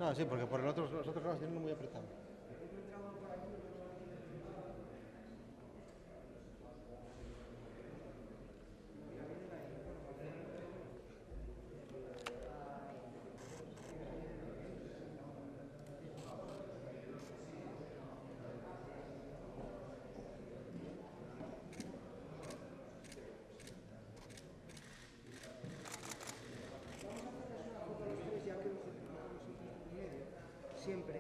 Ah, sí, porque por los otros lados tienen muy apretado. Siempre.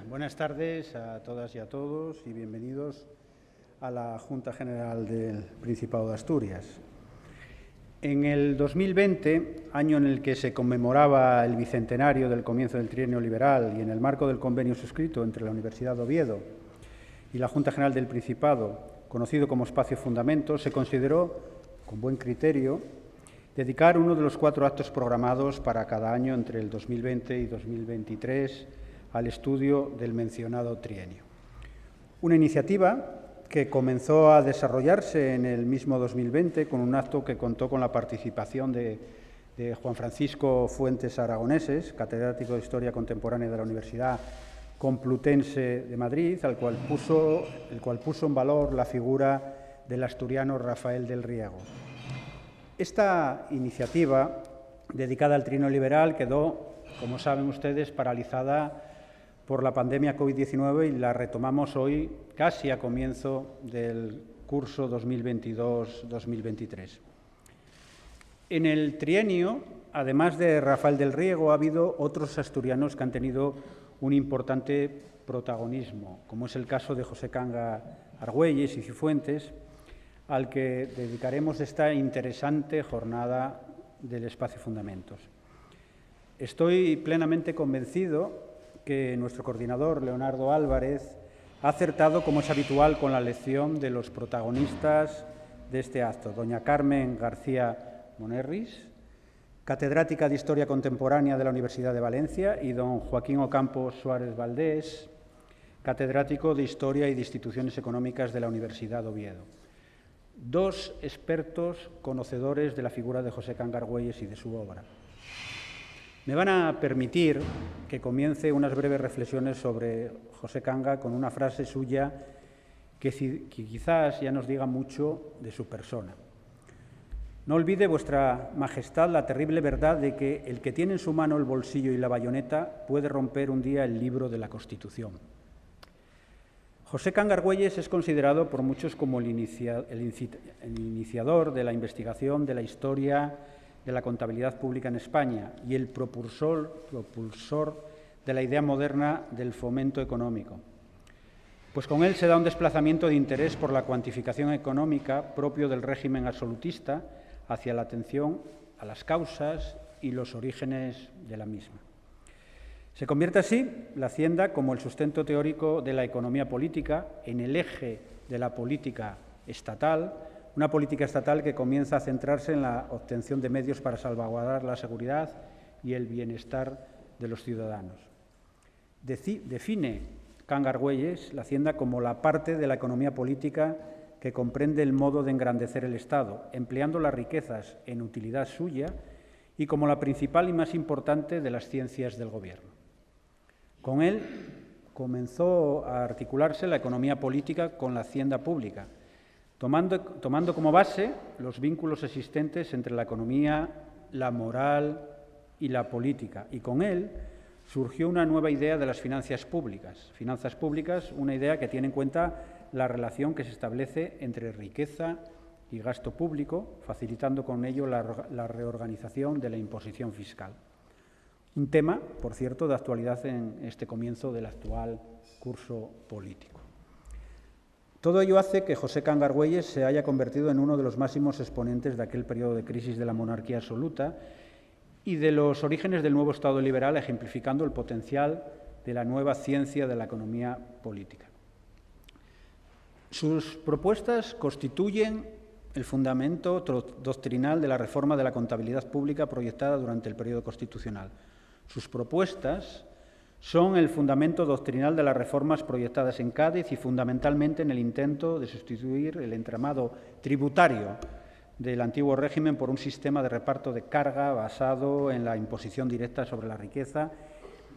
Buenas tardes a todas y a todos y bienvenidos a la Junta General del Principado de Asturias. En el 2020, año en el que se conmemoraba el bicentenario del comienzo del trienio liberal y en el marco del convenio suscrito entre la Universidad de Oviedo y la Junta General del Principado, conocido como Espacio Fundamento, se consideró, con buen criterio, dedicar uno de los 4 actos programados para cada año entre el 2020 y 2023 al estudio del mencionado trienio. Una iniciativa que comenzó a desarrollarse en el mismo 2020 con un acto que contó con la participación de Juan Francisco Fuentes Aragoneses, catedrático de Historia Contemporánea de la Universidad Complutense de Madrid, el cual puso en valor la figura del asturiano Rafael del Riego. Esta iniciativa, dedicada al trienio liberal, quedó, como saben ustedes, paralizada por la pandemia COVID-19 y la retomamos hoy casi a comienzo del curso 2022-2023. En el trienio, además de Rafael del Riego, ha habido otros asturianos que han tenido un importante protagonismo, como es el caso de José Canga Argüelles y Cifuentes, al que dedicaremos esta interesante jornada del Espacio Fundamentos. Estoy plenamente convencido que nuestro coordinador, Leonardo Álvarez, ha acertado, como es habitual, con la elección de los protagonistas de este acto. Doña Carmen García Monerris, catedrática de Historia Contemporánea de la Universidad de Valencia, y don Joaquín Ocampo Suárez Valdés, catedrático de Historia y de Instituciones Económicas de la Universidad de Oviedo. 2 expertos conocedores de la figura de José Canga Argüelles y de su obra. Me van a permitir que comience unas breves reflexiones sobre José Canga con una frase suya que quizás ya nos diga mucho de su persona. No olvide, vuestra majestad, la terrible verdad de que el que tiene en su mano el bolsillo y la bayoneta puede romper un día el libro de la Constitución. José Canga Argüelles es considerado por muchos como el iniciador de la investigación de la historia de la contabilidad pública en España y el propulsor de la idea moderna del fomento económico. Pues con él se da un desplazamiento de interés por la cuantificación económica propio del régimen absolutista hacia la atención a las causas y los orígenes de la misma. Se convierte así la Hacienda como el sustento teórico de la economía política en el eje de la política estatal, una política estatal que comienza a centrarse en la obtención de medios para salvaguardar la seguridad y el bienestar de los ciudadanos. Define Canga Argüelles la Hacienda como la parte de la economía política que comprende el modo de engrandecer el Estado, empleando las riquezas en utilidad suya y como la principal y más importante de las ciencias del gobierno. Con él comenzó a articularse la economía política con la hacienda pública, tomando como base los vínculos existentes entre la economía, la moral y la política. Y con él surgió una nueva idea de las finanzas públicas. Finanzas públicas, una idea que tiene en cuenta la relación que se establece entre riqueza y gasto público, facilitando con ello la reorganización de la imposición fiscal. Un tema, por cierto, de actualidad en este comienzo del actual curso político. Todo ello hace que José Canga Argüelles se haya convertido en uno de los máximos exponentes de aquel periodo de crisis de la monarquía absoluta y de los orígenes del nuevo Estado liberal, ejemplificando el potencial de la nueva ciencia de la economía política. Sus propuestas constituyen el fundamento doctrinal de la reforma de la contabilidad pública proyectada durante el periodo constitucional. Sus propuestas son el fundamento doctrinal de las reformas proyectadas en Cádiz y fundamentalmente en el intento de sustituir el entramado tributario del antiguo régimen por un sistema de reparto de carga basado en la imposición directa sobre la riqueza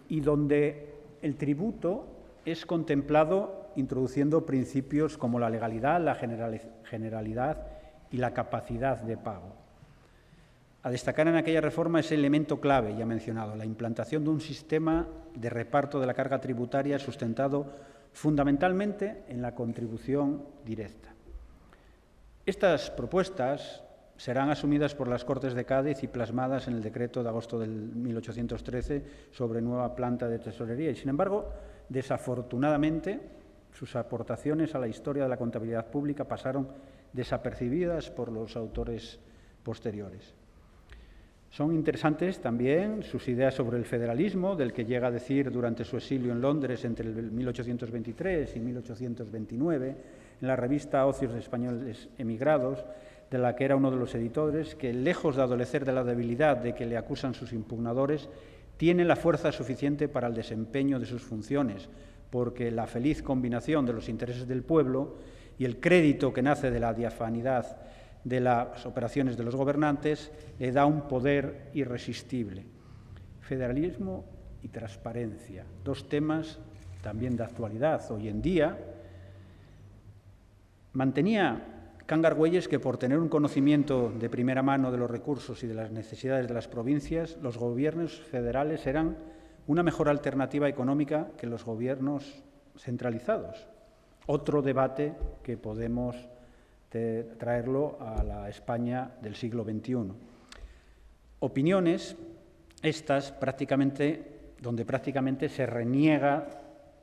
y donde el tributo es contemplado introduciendo principios como la legalidad, la generalidad y la capacidad de pago. A destacar en aquella reforma ese elemento clave ya mencionado, la implantación de un sistema de reparto de la carga tributaria sustentado fundamentalmente en la contribución directa. Estas propuestas serán asumidas por las Cortes de Cádiz y plasmadas en el decreto de agosto del 1813 sobre nueva planta de tesorería y, sin embargo, desafortunadamente, sus aportaciones a la historia de la contabilidad pública pasaron desapercibidas por los autores posteriores. Son interesantes también sus ideas sobre el federalismo, del que llega a decir durante su exilio en Londres entre el 1823 y 1829, en la revista Ocios de Españoles Emigrados, de la que era uno de los editores, que lejos de adolecer de la debilidad de que le acusan sus impugnadores, tiene la fuerza suficiente para el desempeño de sus funciones, porque la feliz combinación de los intereses del pueblo y el crédito que nace de la diafanidad de las operaciones de los gobernantes le da un poder irresistible. Federalismo y transparencia, dos temas también de actualidad hoy en día. Mantenía Can Argüelles que por tener un conocimiento de primera mano de los recursos y de las necesidades de las provincias, los gobiernos federales eran una mejor alternativa económica que los gobiernos centralizados. Otro debate que podemos traerlo a la España del siglo XXI. Opiniones estas donde prácticamente se reniega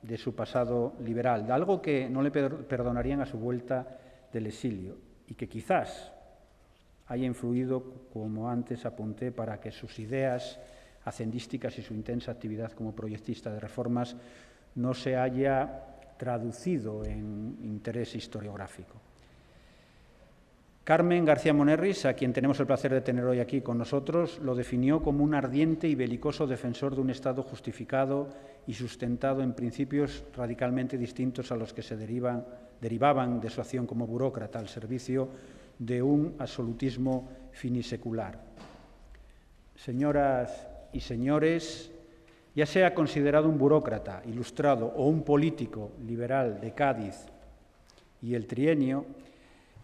de su pasado liberal, de algo que no le perdonarían a su vuelta del exilio y que quizás haya influido, como antes apunté, para que sus ideas hacendísticas y su intensa actividad como proyectista de reformas no se haya traducido en interés historiográfico. Carmen García Monerris, a quien tenemos el placer de tener hoy aquí con nosotros, lo definió como un ardiente y belicoso defensor de un Estado justificado y sustentado en principios radicalmente distintos a los que se derivaban de su acción como burócrata al servicio de un absolutismo finisecular. Señoras y señores, ya sea considerado un burócrata ilustrado o un político liberal de Cádiz y el trienio,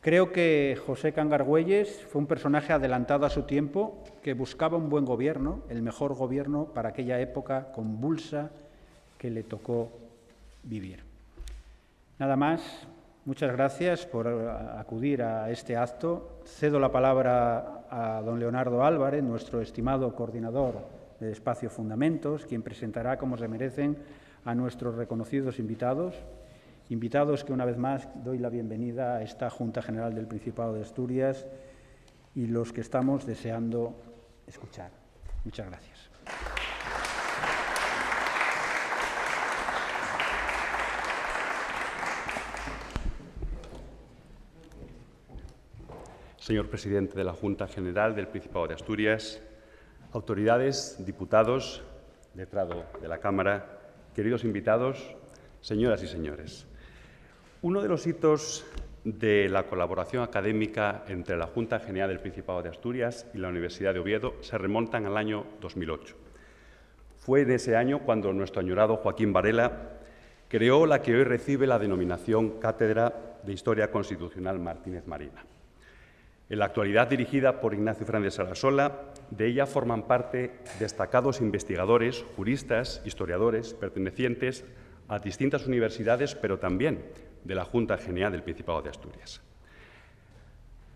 creo que José Can Argüelles fue un personaje adelantado a su tiempo que buscaba un buen gobierno, el mejor gobierno para aquella época convulsa que le tocó vivir. Nada más, muchas gracias por acudir a este acto. Cedo la palabra a don Leonardo Álvarez, nuestro estimado coordinador de Espacio Fundamentos, quien presentará, como se merecen, a nuestros reconocidos invitados que una vez más doy la bienvenida a esta Junta General del Principado de Asturias y los que estamos deseando escuchar. Muchas gracias. Señor presidente de la Junta General del Principado de Asturias, autoridades, diputados, letrado de la Cámara, queridos invitados, señoras y señores. Uno de los hitos de la colaboración académica entre la Junta General del Principado de Asturias y la Universidad de Oviedo se remontan al año 2008. Fue en ese año cuando nuestro añorado Joaquín Varela creó la que hoy recibe la denominación Cátedra de Historia Constitucional Martínez Marina. En la actualidad dirigida por Ignacio Fernández Sarasola, de ella forman parte destacados investigadores, juristas, historiadores, pertenecientes a distintas universidades, pero también de la Junta General del Principado de Asturias.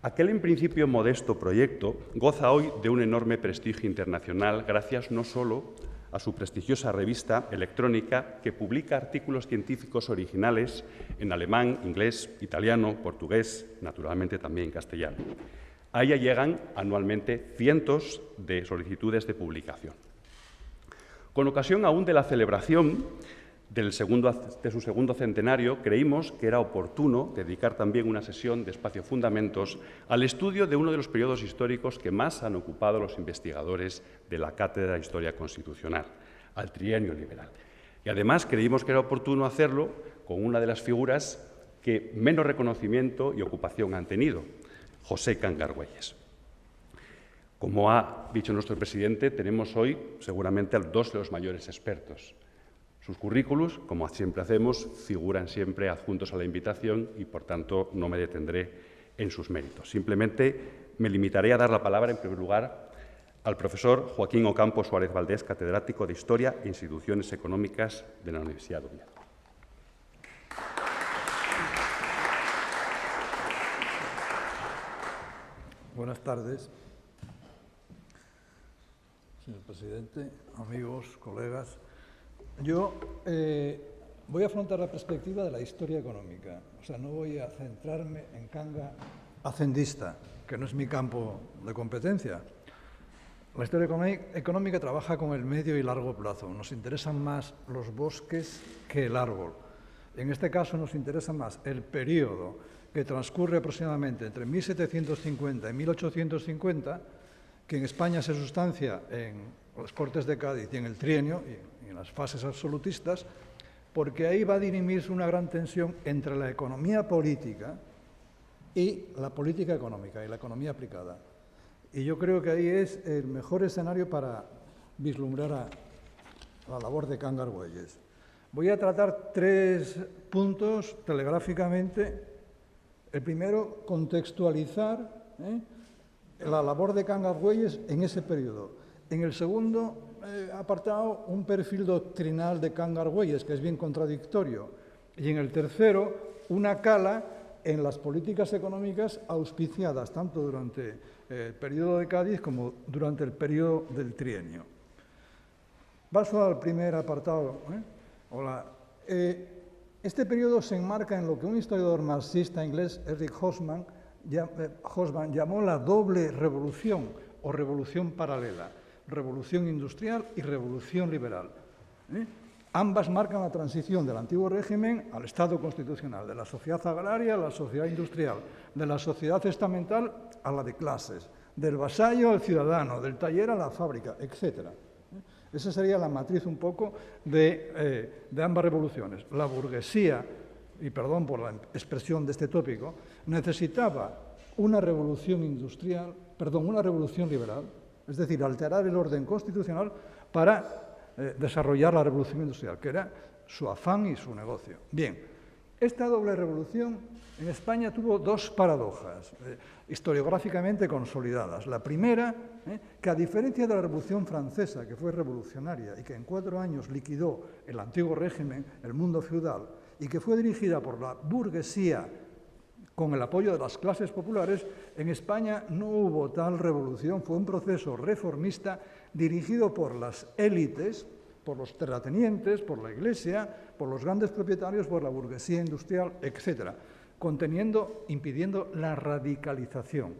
Aquel en principio modesto proyecto goza hoy de un enorme prestigio internacional gracias no solo a su prestigiosa revista electrónica que publica artículos científicos originales en alemán, inglés, italiano, portugués, naturalmente también castellano. A ella llegan anualmente cientos de solicitudes de publicación. Con ocasión aún de la celebración de su segundo centenario, creímos que era oportuno dedicar también una sesión de Espacio Fundamentos al estudio de uno de los periodos históricos que más han ocupado los investigadores de la Cátedra de Historia Constitucional, al Trienio Liberal. Y además creímos que era oportuno hacerlo con una de las figuras que menos reconocimiento y ocupación han tenido, José Cangas Güelles. Como ha dicho nuestro presidente, tenemos hoy seguramente a dos de los mayores expertos. Sus currículos, como siempre hacemos, figuran siempre adjuntos a la invitación y, por tanto, no me detendré en sus méritos. Simplemente me limitaré a dar la palabra, en primer lugar, al profesor Joaquín Ocampo Suárez Valdés, catedrático de Historia e Instituciones Económicas de la Universidad de Oviedo. Buenas tardes, señor presidente, amigos, colegas. Yo voy a afrontar la perspectiva de la historia económica, o sea, no voy a centrarme en Cangas hacendista, que no es mi campo de competencia. La historia económica trabaja con el medio y largo plazo. Nos interesan más los bosques que el árbol. En este caso nos interesa más el periodo que transcurre aproximadamente entre 1750 y 1850, que en España se sustancia en las Cortes de Cádiz y en el Trienio, y en las fases absolutistas, porque ahí va a dirimirse una gran tensión entre la economía política y la política económica, y la economía aplicada. Y yo creo que ahí es el mejor escenario para vislumbrar la labor de Cangas Güelles. Voy a tratar 3 puntos telegráficamente. El primero, contextualizar la labor de Cangas Güelles en ese periodo. En el segundo apartado, un perfil doctrinal de Cangas Güelles, que es bien contradictorio. Y en el tercero, una cala en las políticas económicas auspiciadas tanto durante el periodo de Cádiz como durante el periodo del Trienio. Paso al primer apartado. Este periodo se enmarca en lo que un historiador marxista inglés, Eric Hobsbawm, llamó la doble revolución o revolución paralela, revolución industrial y revolución liberal. Ambas marcan la transición del antiguo régimen al Estado constitucional, de la sociedad agraria a la sociedad industrial, de la sociedad estamental a la de clases, del vasallo al ciudadano, del taller a la fábrica, etc. Esa sería la matriz un poco de ambas revoluciones. La burguesía, y perdón por la expresión de este tópico, necesitaba una revolución industrial, una revolución liberal, es decir, alterar el orden constitucional para desarrollar la revolución industrial, que era su afán y su negocio. Bien, esta doble revolución en España tuvo 2 paradojas historiográficamente consolidadas. La primera, que a diferencia de la Revolución Francesa, que fue revolucionaria y que en 4 años liquidó el antiguo régimen, el mundo feudal, y que fue dirigida por la burguesía con el apoyo de las clases populares, en España no hubo tal revolución, fue un proceso reformista dirigido por las élites, por los terratenientes, por la Iglesia, por los grandes propietarios, por la burguesía industrial, etc., impidiendo la radicalización.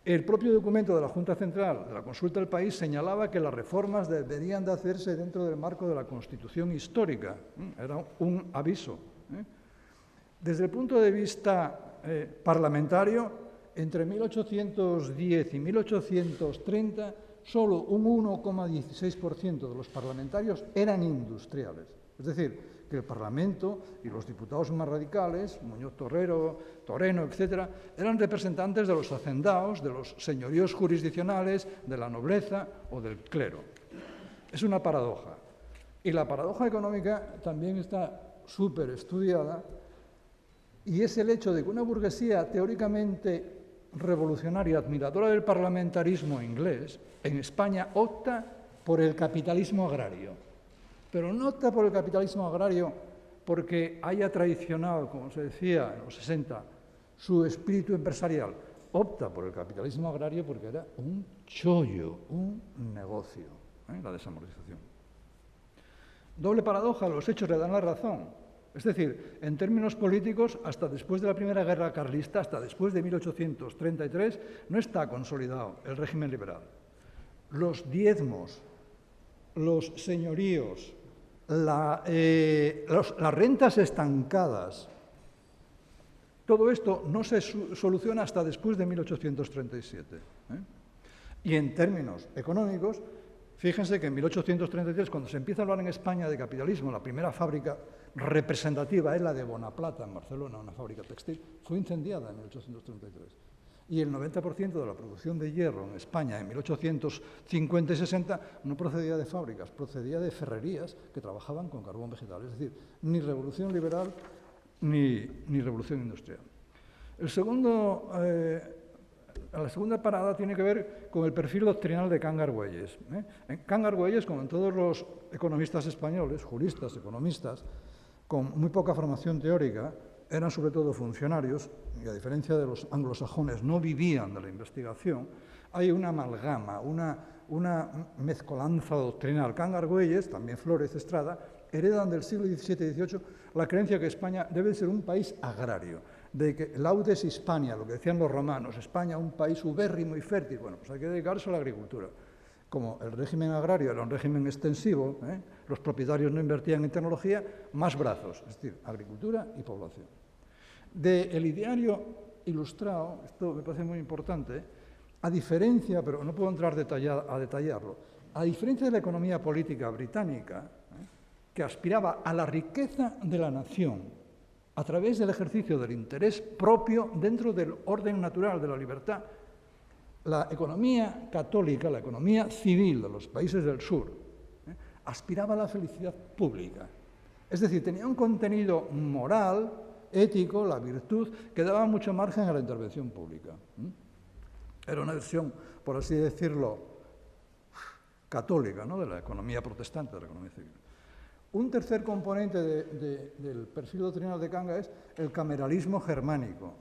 El propio documento de la Junta Central de la Consulta del País señalaba que las reformas deberían de hacerse dentro del marco de la Constitución histórica. Era un aviso. Desde el punto de vista parlamentario, entre 1810 y 1830, solo un 1,16% de los parlamentarios eran industriales. Es decir, que el Parlamento y los diputados más radicales, Muñoz Torreno, etc., eran representantes de los hacendados, de los señoríos jurisdiccionales, de la nobleza o del clero. Es una paradoja. Y la paradoja económica también está súper estudiada, y es el hecho de que una burguesía teóricamente revolucionaria, admiradora del parlamentarismo inglés, en España opta por el capitalismo agrario. Pero no opta por el capitalismo agrario porque haya traicionado, como se decía en los 60, su espíritu empresarial. Opta por el capitalismo agrario porque era un chollo, un negocio, la desamortización. Doble paradoja, los hechos le dan la razón. Es decir, en términos políticos, hasta después de la Primera Guerra Carlista, hasta después de 1833, no está consolidado el régimen liberal. Los diezmos, los señoríos, las rentas estancadas, todo esto no se soluciona hasta después de 1837. Y en términos económicos, fíjense que en 1833, cuando se empieza a hablar en España de capitalismo, la primera fábrica representativa es la de Bonaplata, en Barcelona, una fábrica textil, fue incendiada en 1833. Y el 90% de la producción de hierro en España en 1850 y 60 no procedía de fábricas, procedía de ferrerías que trabajaban con carbón vegetal. Es decir, ni revolución liberal ni revolución industrial. La segunda parada tiene que ver con el perfil doctrinal de Can Argüelles. Can Argüelles, como en todos los economistas españoles, juristas, economistas, con muy poca formación teórica, eran sobre todo funcionarios, y a diferencia de los anglosajones no vivían de la investigación, hay una amalgama, una mezcolanza doctrinal. Can Argüelles, también Flórez Estrada, heredan del siglo XVII y XVIII la creencia que España debe ser un país agrario, de que laudes Hispania, lo que decían los romanos, España un país ubérrimo y fértil, bueno, pues hay que dedicarse a la agricultura. Como el régimen agrario era un régimen extensivo, los propietarios no invertían en tecnología, más brazos, es decir, agricultura y población. Del ideario ilustrado, esto me parece muy importante, a diferencia, pero no puedo entrar a detallarlo, a diferencia de la economía política británica, que aspiraba a la riqueza de la nación a través del ejercicio del interés propio dentro del orden natural de la libertad, la economía católica, la economía civil de los países del sur, aspiraba a la felicidad pública. Es decir, tenía un contenido moral, ético, la virtud, que daba mucho margen a la intervención pública. Era una versión, por así decirlo, católica, ¿no?, de la economía protestante, de la economía civil. Un tercer componente del perfil doctrinal de Kanga es el cameralismo germánico,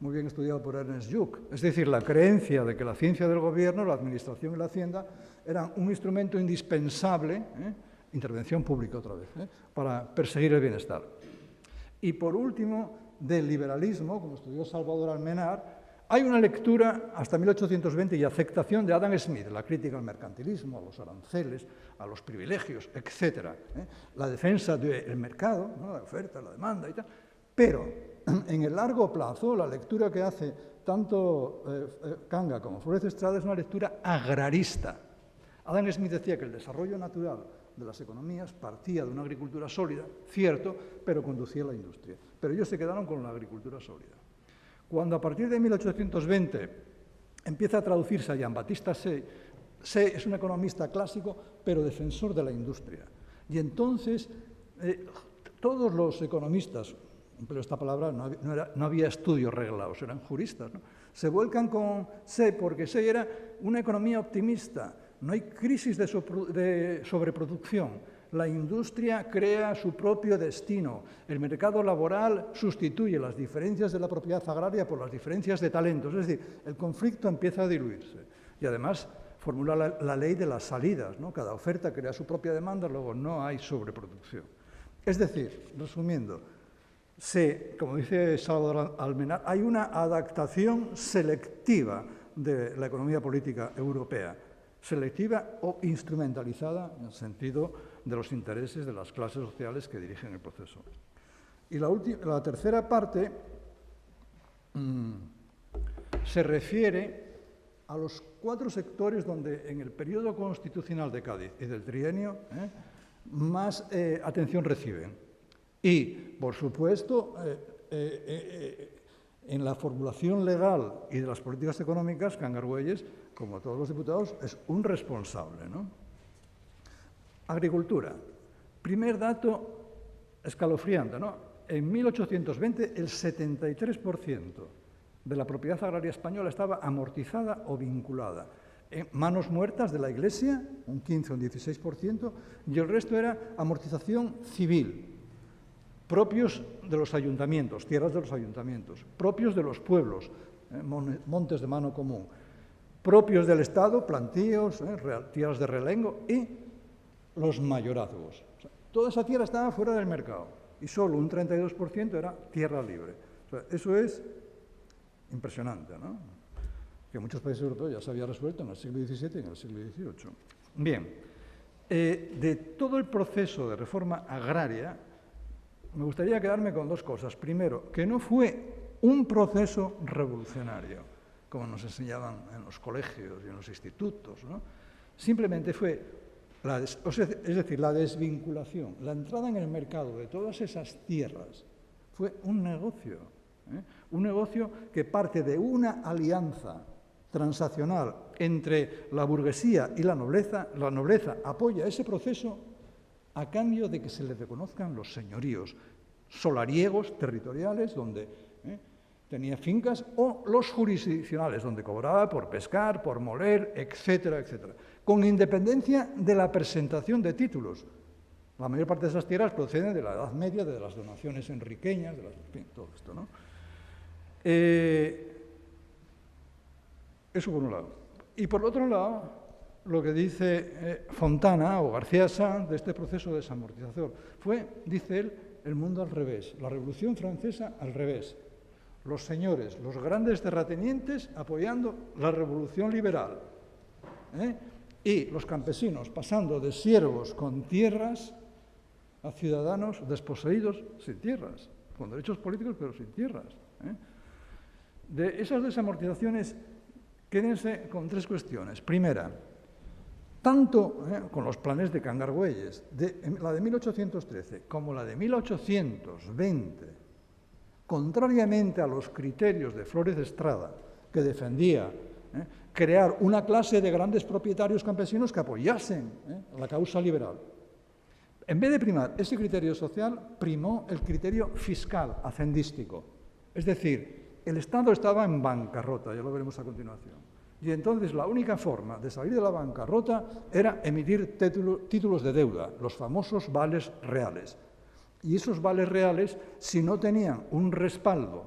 muy bien estudiado por Ernest Juch, es decir, la creencia de que la ciencia del gobierno, la administración y la hacienda eran un instrumento indispensable, intervención pública otra vez, para perseguir el bienestar. Y por último, del liberalismo, como estudió Salvador Almenar, hay una lectura hasta 1820 y aceptación de Adam Smith, la crítica al mercantilismo, a los aranceles, a los privilegios, etc. La defensa del mercado, ¿no?, la oferta, la demanda y tal. Pero en el largo plazo, la lectura que hace tanto Kanga como Flórez Estrada es una lectura agrarista. Adam Smith decía que el desarrollo natural de las economías partía de una agricultura sólida, cierto, pero conducía a la industria. Pero ellos se quedaron con la agricultura sólida. Cuando a partir de 1820 empieza a traducirse a Jean-Baptiste Say es un economista clásico, pero defensor de la industria. Y entonces todos los economistas, pero esta palabra no había estudios reglados, eran juristas, ¿no?, se vuelcan con Say porque Say era una economía optimista. No hay crisis de sobreproducción. La industria crea su propio destino. El mercado laboral sustituye las diferencias de la propiedad agraria por las diferencias de talentos. Es decir, el conflicto empieza a diluirse. Y además formula la ley de las salidas, ¿no? Cada oferta crea su propia demanda, luego no hay sobreproducción. Es decir, resumiendo, como dice Salvador Almenar, hay una adaptación selectiva de la economía política europea, selectiva o instrumentalizada en el sentido de los intereses de las clases sociales que dirigen el proceso. Y la tercera parte se refiere a los 4 sectores donde en el periodo constitucional de Cádiz y del trienio más atención reciben. Y, por supuesto, en la formulación legal y de las políticas económicas, Can Argüelles, como todos los diputados, es un responsable, ¿no? Agricultura. Primer dato escalofriante, ¿no? En 1820 el 73% de la propiedad agraria española estaba amortizada o vinculada. En manos muertas de la Iglesia, un 15 o un 16%, y el resto era amortización civil, propios de los ayuntamientos, tierras de los ayuntamientos, propios de los pueblos, montes de mano común, propios del Estado, plantíos, tierras de realengo y los mayorazgos. O sea, toda esa tierra estaba fuera del mercado. y solo un 32% era tierra libre. O sea, eso es impresionante, ¿no? Que muchos países europeos ya se había resuelto en el siglo XVII y en el siglo XVIII. Bien, de todo el proceso de reforma agraria, me gustaría quedarme con dos cosas. Primero, que no fue un proceso revolucionario, como nos enseñaban en los colegios y en los institutos, ¿no? Simplemente fue, es decir, la desvinculación, la entrada en el mercado de todas esas tierras, fue un negocio, un negocio que parte de una alianza transaccional entre la burguesía y la nobleza apoya ese proceso a cambio de que se le reconozcan los señoríos solariegos territoriales, donde tenía fincas, o los jurisdiccionales, donde cobraba por pescar, por moler, etcétera, etcétera, con independencia de la presentación de títulos. La mayor parte de esas tierras proceden de la Edad Media, de las donaciones enriqueñas, en fin, todo esto, ¿no? Eso por un lado. Y por otro lado, lo que dice Fontana o García Sanz de este proceso de desamortización fue, dice él, el mundo al revés, la Revolución Francesa al revés. Los señores, los grandes terratenientes apoyando la Revolución Liberal, y los campesinos pasando de siervos con tierras a ciudadanos desposeídos sin tierras, con derechos políticos pero sin tierras. De esas desamortizaciones, quédense con tres cuestiones. Primera, tanto con los planes de Cangargüelles, la de 1813 como la de 1820, contrariamente a los criterios de Flórez Estrada, que defendía crear una clase de grandes propietarios campesinos que apoyasen la causa liberal. En vez de primar ese criterio social, primó el criterio fiscal, hacendístico. Es decir, el Estado estaba en bancarrota, ya lo veremos a continuación. Y entonces la única forma de salir de la bancarrota era emitir títulos de deuda, los famosos vales reales. Y esos vales reales, si no tenían un respaldo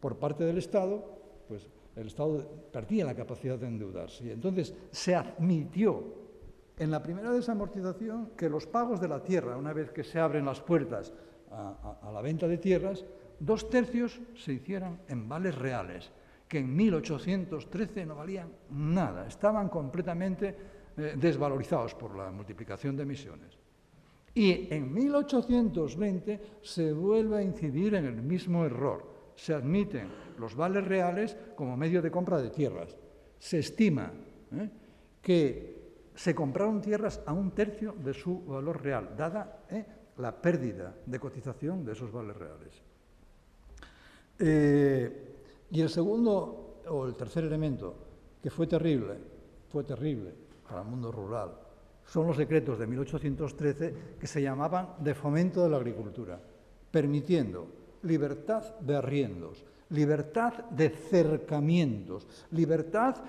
por parte del Estado, pues el Estado perdía la capacidad de endeudarse. Y entonces se admitió en la primera desamortización que los pagos de la tierra, una vez que se abren las puertas a la venta de tierras, 2/3 se hicieran en vales reales, que en 1813 no valían nada, estaban completamente desvalorizados por la multiplicación de emisiones. Y en 1820 se vuelve a incidir en el mismo error. Se admiten los vales reales como medio de compra de tierras. Se estima que se compraron tierras a 1/3 de su valor real, dada la pérdida de cotización de esos vales reales. Y el segundo, o el tercer elemento, que fue terrible para el mundo rural, son los decretos de 1813 que se llamaban de fomento de la agricultura, permitiendo libertad de arriendos, libertad de cercamientos, libertad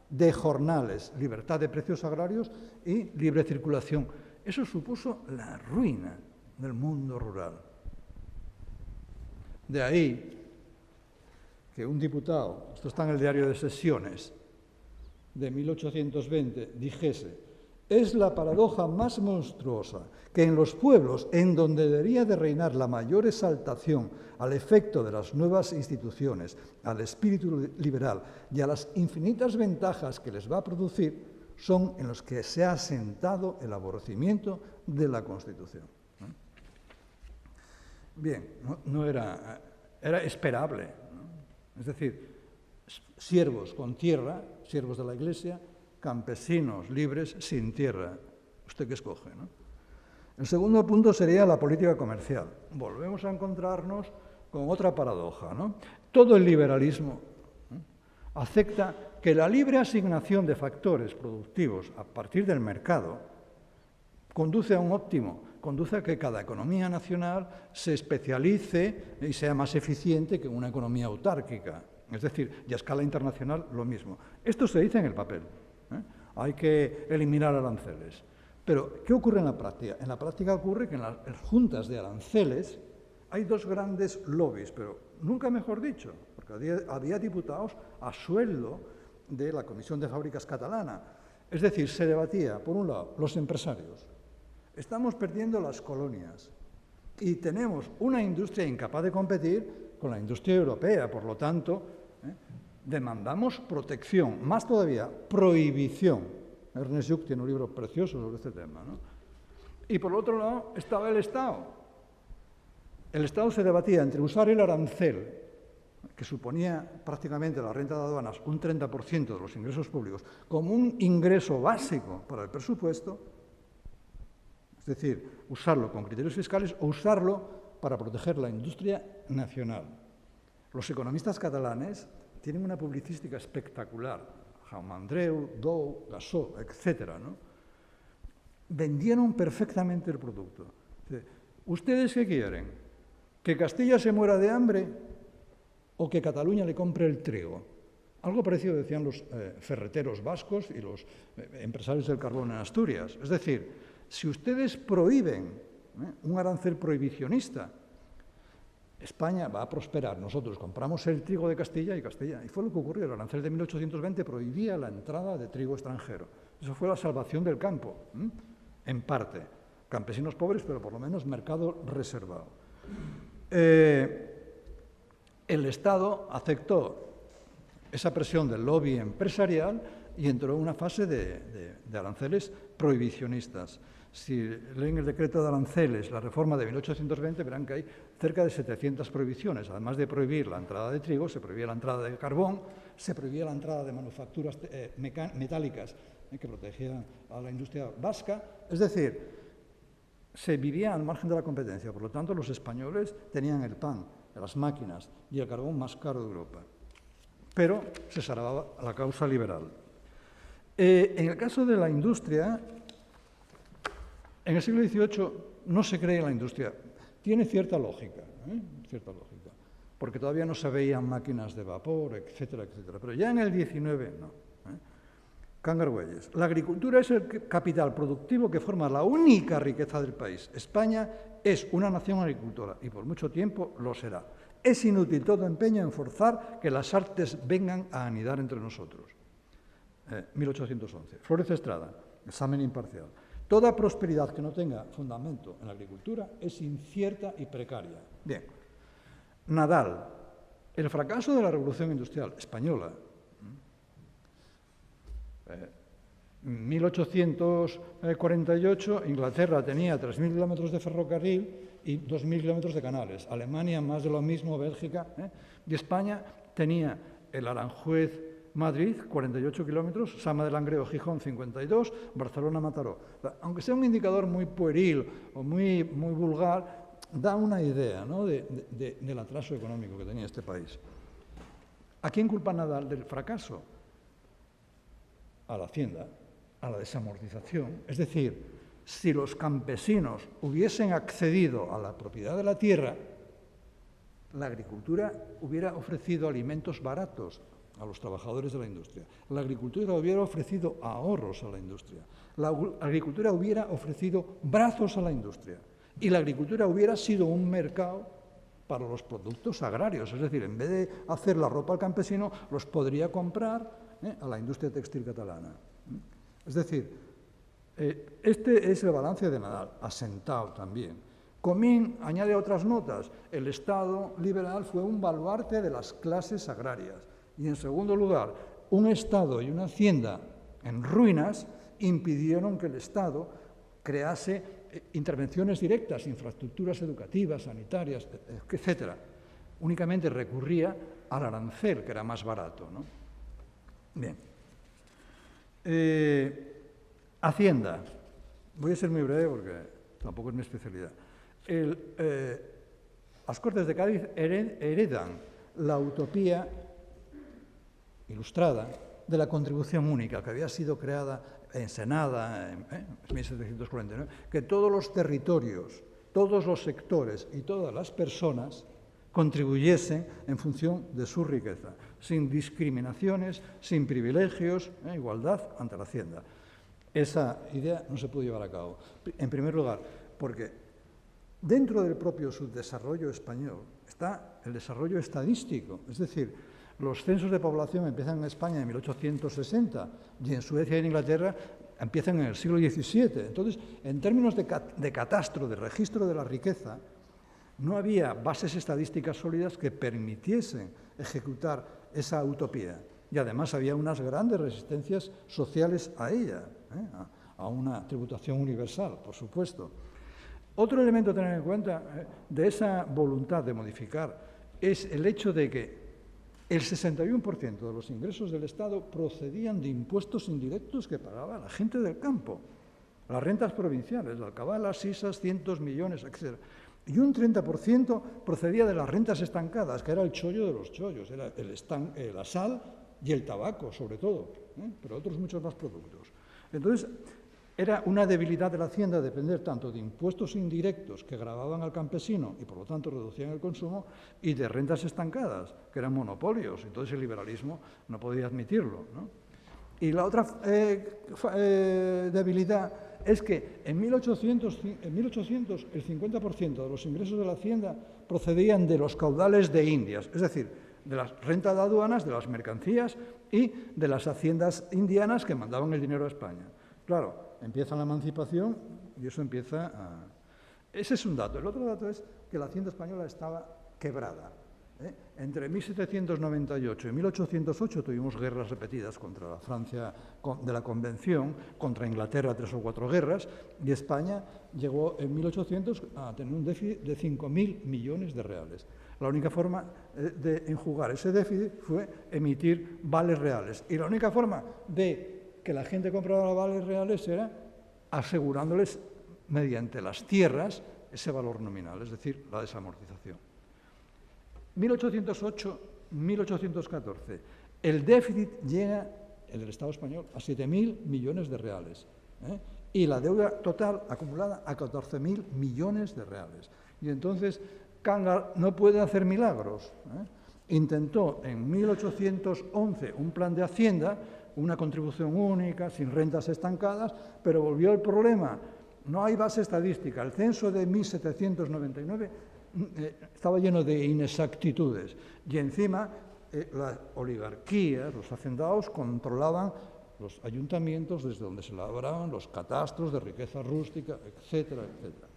de jornales, libertad de precios agrarios y libre circulación. Eso supuso la ruina del mundo rural. De ahí que un diputado, esto está en el diario de sesiones de 1820, dijese: es la paradoja más monstruosa que en los pueblos en donde debería de reinar la mayor exaltación al efecto de las nuevas instituciones, al espíritu liberal y a las infinitas ventajas que les va a producir, son en los que se ha asentado el aborrecimiento de la Constitución. Bien, no era esperable, ¿no? Es decir, siervos con tierra, siervos de la Iglesia, campesinos libres sin tierra. ¿Usted qué escoge, no? El segundo punto sería la política comercial. Volvemos a encontrarnos con otra paradoja, ¿no? Todo el liberalismo acepta que la libre asignación de factores productivos a partir del mercado conduce a un óptimo, conduce a que cada economía nacional se especialice y sea más eficiente que una economía autárquica. Es decir, y a escala internacional lo mismo. Esto se dice en el papel. Hay que eliminar aranceles. Pero, ¿qué ocurre en la práctica? En la práctica ocurre que en las juntas de aranceles hay dos grandes lobbies, pero nunca mejor dicho, porque había diputados a sueldo de la Comisión de Fábricas catalana. Es decir, se debatía, por un lado, los empresarios. Estamos perdiendo las colonias. Y tenemos una industria incapaz de competir con la industria europea. Por lo tanto, demandamos protección, más todavía, prohibición. Ernest Lluch tiene un libro precioso sobre este tema, ¿no? Y por otro lado estaba el Estado. El Estado se debatía entre usar el arancel, que suponía prácticamente la renta de aduanas un 30% de los ingresos públicos, como un ingreso básico para el presupuesto, es decir, usarlo con criterios fiscales o usarlo para proteger la industria nacional. Los economistas catalanes tienen una publicística espectacular, Jaume Andreu, Dou, Gassó, etc., ¿no? Vendieron perfectamente el producto. ¿Ustedes qué quieren? ¿Que Castilla se muera de hambre o que Cataluña le compre el trigo? Algo parecido decían los ferreteros vascos y los empresarios del carbón en Asturias. Es decir, si ustedes prohíben un arancel prohibicionista, España va a prosperar. Nosotros compramos el trigo de Castilla y Castilla. Y fue lo que ocurrió. El arancel de 1820 prohibía la entrada de trigo extranjero. Eso fue la salvación del campo, en parte. Campesinos pobres, pero por lo menos mercado reservado. El Estado aceptó esa presión del lobby empresarial y entró en una fase de aranceles prohibicionistas. Si leen el decreto de aranceles, la reforma de 1820, verán que hay cerca de 700 prohibiciones. Además de prohibir la entrada de trigo, se prohibía la entrada de carbón, se prohibía la entrada de manufacturas metálicas que protegían a la industria vasca. Es decir, se vivía al margen de la competencia. Por lo tanto, los españoles tenían el pan, las máquinas y el carbón más caro de Europa. Pero se salvaba la causa liberal. En el caso de la industria, en el siglo XVIII no se cree en la industria. Tiene cierta lógica, porque todavía no se veían máquinas de vapor, etcétera, etcétera. Pero ya en el XIX no. Cangarhuelles. La agricultura es el capital productivo que forma la única riqueza del país. España es una nación agricultora y por mucho tiempo lo será. Es inútil todo empeño en forzar que las artes vengan a anidar entre nosotros. 1811. Flórez Estrada, examen imparcial. Toda prosperidad que no tenga fundamento en la agricultura es incierta y precaria. Bien. Nadal. El fracaso de la Revolución Industrial Española. 1848, Inglaterra tenía 3.000 kilómetros de ferrocarril y 2.000 kilómetros de canales. Alemania más de lo mismo, Bélgica. Y España tenía el Aranjuez-Madrid, 48 kilómetros, Sama de Langreo, Gijón, 52, Barcelona-Mataró. Aunque sea un indicador muy pueril o muy vulgar, da una idea, ¿no?, del atraso económico que tenía este país. ¿A quién culpa Nadal del fracaso? A la hacienda, a la desamortización. Es decir, si los campesinos hubiesen accedido a la propiedad de la tierra, la agricultura hubiera ofrecido alimentos baratos a los trabajadores de la industria. La agricultura hubiera ofrecido ahorros a la industria. La agricultura hubiera ofrecido brazos a la industria. Y la agricultura hubiera sido un mercado para los productos agrarios. Es decir, en vez de hacer la ropa al campesino, los podría comprar a la industria textil catalana. Es decir, este es el balance de Nadal, asentado también. Comín añade otras notas. El Estado liberal fue un baluarte de las clases agrarias. Y, en segundo lugar, un Estado y una hacienda en ruinas impidieron que el Estado crease intervenciones directas, infraestructuras educativas, sanitarias, etc. Únicamente recurría al arancel, que era más barato, ¿no? Bien. Hacienda. Voy a ser muy breve porque tampoco es mi especialidad. Las Cortes de Cádiz heredan la utopía ilustrada de la contribución única, que había sido creada en Senada en 1749, que todos los territorios, todos los sectores y todas las personas contribuyesen en función de su riqueza, sin discriminaciones, sin privilegios, igualdad ante la hacienda. Esa idea no se pudo llevar a cabo. En primer lugar, porque dentro del propio subdesarrollo español está el desarrollo estadístico, es decir, los censos de población empiezan en España en 1860 y en Suecia y en Inglaterra empiezan en el siglo XVII. Entonces, en términos de catastro, de registro de la riqueza, No había bases estadísticas sólidas que permitiesen ejecutar esa utopía. Y además había unas grandes resistencias sociales a ella, a una tributación universal, por supuesto. Otro elemento a tener en cuenta de esa voluntad de modificar es el hecho de que el 61% de los ingresos del Estado procedían de impuestos indirectos que pagaba la gente del campo, las rentas provinciales, la alcabalas, sisas, cientos, millones, etc. Y un 30% procedía de las rentas estancadas, que era el chollo de los chollos, era la sal y el tabaco, sobre todo, pero otros muchos más productos. Entonces, era una debilidad de la hacienda depender tanto de impuestos indirectos que gravaban al campesino y por lo tanto reducían el consumo y de rentas estancadas, que eran monopolios. Entonces el liberalismo no podía admitirlo, ¿no? Y la otra debilidad es que en 1800 el 50% de los ingresos de la hacienda procedían de los caudales de Indias, es decir, de las rentas de aduanas, de las mercancías y de las haciendas indianas que mandaban el dinero a España. Claro, empieza la emancipación y eso empieza a... Ese es un dato. El otro dato es que la hacienda española estaba quebrada. Entre 1798 y 1808 tuvimos guerras repetidas contra la Francia de la Convención, contra Inglaterra 3 o 4 guerras, y España llegó en 1800 a tener un déficit de 5.000 millones de reales. La única forma de enjugar ese déficit fue emitir vales reales. Y la única forma de que la gente comprara vales reales era asegurándoles mediante las tierras ese valor nominal, es decir, la desamortización. 1808-1814, el déficit llega, el del Estado español, a 7.000 millones de reales, y la deuda total acumulada a 14.000 millones de reales. Y entonces Canga no puede hacer milagros. Intentó en 1811 un plan de hacienda, una contribución única, sin rentas estancadas, pero volvió el problema. No hay base estadística. El censo de 1799 estaba lleno de inexactitudes y encima la oligarquía, los hacendados, controlaban los ayuntamientos desde donde se labraban los catastros de riqueza rústica, etcétera, etcétera.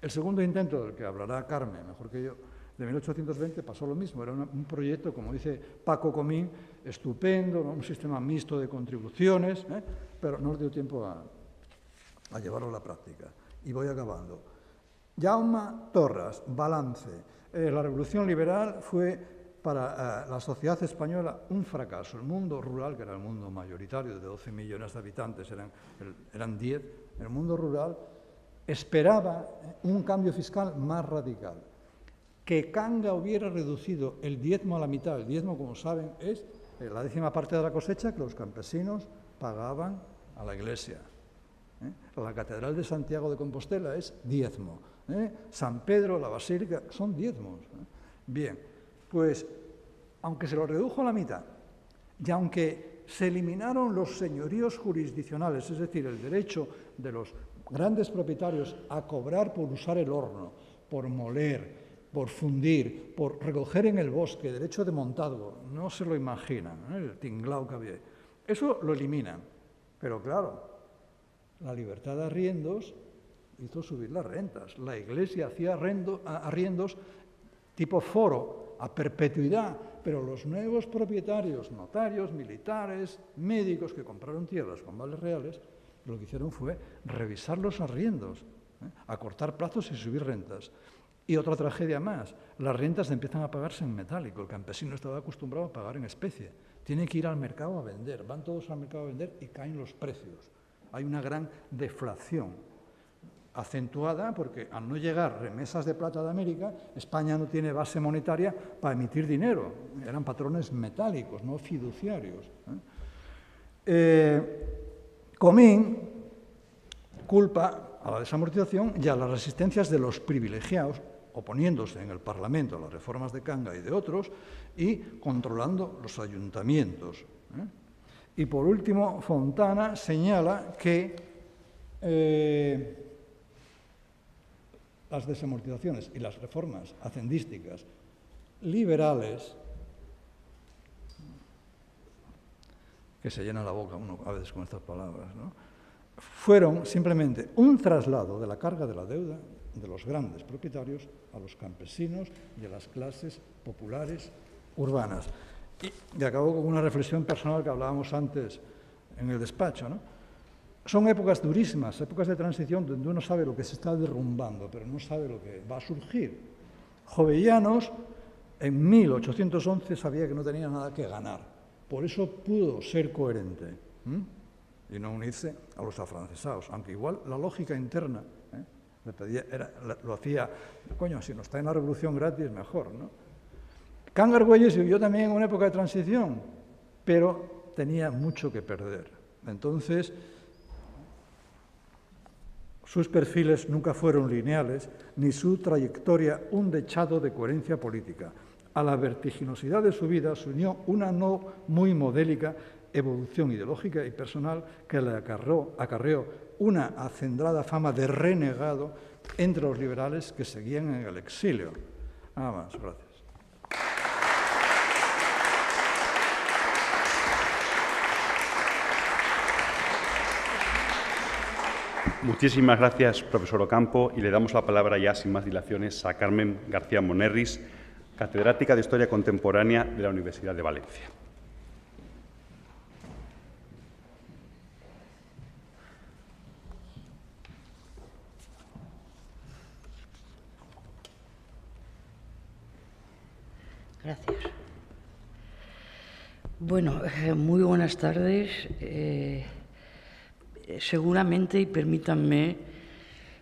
El segundo intento, del que hablará Carmen, mejor que yo, de 1820 pasó lo mismo. Era un proyecto, como dice Paco Comín, estupendo, ¿no? Un sistema mixto de contribuciones, pero no nos dio tiempo a llevarlo a la práctica. Y voy acabando. Jaume Torras, balance. La revolución liberal fue para la sociedad española un fracaso. El mundo rural, que era el mundo mayoritario de 12 millones de habitantes, eran 10, el mundo rural esperaba un cambio fiscal más radical. Que Canga hubiera reducido el diezmo a la mitad. El diezmo, como saben, es la 10ª parte de la cosecha que los campesinos pagaban a la Iglesia. La Catedral de Santiago de Compostela es diezmo. San Pedro, la Basílica, son diezmos. Bien, pues, aunque se lo redujo a la mitad, y aunque se eliminaron los señoríos jurisdiccionales, es decir, el derecho de los grandes propietarios a cobrar por usar el horno, por moler, por fundir, por recoger en el bosque, derecho de montazgo, no se lo imaginan, el tinglao que había. Eso lo eliminan, pero claro, la libertad de arriendos hizo subir las rentas. La Iglesia hacía arriendos tipo foro, a perpetuidad, pero los nuevos propietarios, notarios, militares, médicos que compraron tierras con vales reales, lo que hicieron fue revisar los arriendos, acortar plazos y subir rentas. Y otra tragedia más, las rentas empiezan a pagarse en metálico. El campesino estaba acostumbrado a pagar en especie. Tiene que ir al mercado a vender. Van todos al mercado a vender y caen los precios. Hay una gran deflación acentuada porque al no llegar remesas de plata de América, España no tiene base monetaria para emitir dinero. Eran patrones metálicos, no fiduciarios. Comín culpa a la desamortización y a las resistencias de los privilegiados, oponiéndose en el Parlamento a las reformas de Canga y de otros, y controlando los ayuntamientos. Y por último, Fontana señala que las desamortizaciones y las reformas hacendísticas liberales, que se llena la boca uno a veces con estas palabras, ¿no?, fueron simplemente un traslado de la carga de la deuda de los grandes propietarios a los campesinos y a las clases populares urbanas. Y acabo con una reflexión personal que hablábamos antes en el despacho, ¿no? Son épocas durísimas, épocas de transición donde uno sabe lo que se está derrumbando, pero no sabe lo que va a surgir. Jovellanos, en 1811, sabía que no tenía nada que ganar. Por eso pudo ser coherente y no unirse a los afrancesados, aunque igual la lógica interna le pedía, lo hacía, coño, si nos está en la revolución gratis, mejor, ¿no? Can Argüelles vivió también en una época de transición, pero tenía mucho que perder. Entonces, sus perfiles nunca fueron lineales, ni su trayectoria un dechado de coherencia política. A la vertiginosidad de su vida se unió una no muy modélica evolución ideológica y personal que le acarreó una acendrada fama de renegado entre los liberales que seguían en el exilio. Nada más, gracias. Muchísimas gracias, profesor Ocampo, y le damos la palabra ya sin más dilaciones a Carmen García Monerris, catedrática de Historia Contemporánea de la Universidad de Valencia. Gracias. Bueno, muy buenas tardes. Seguramente, y permítanme,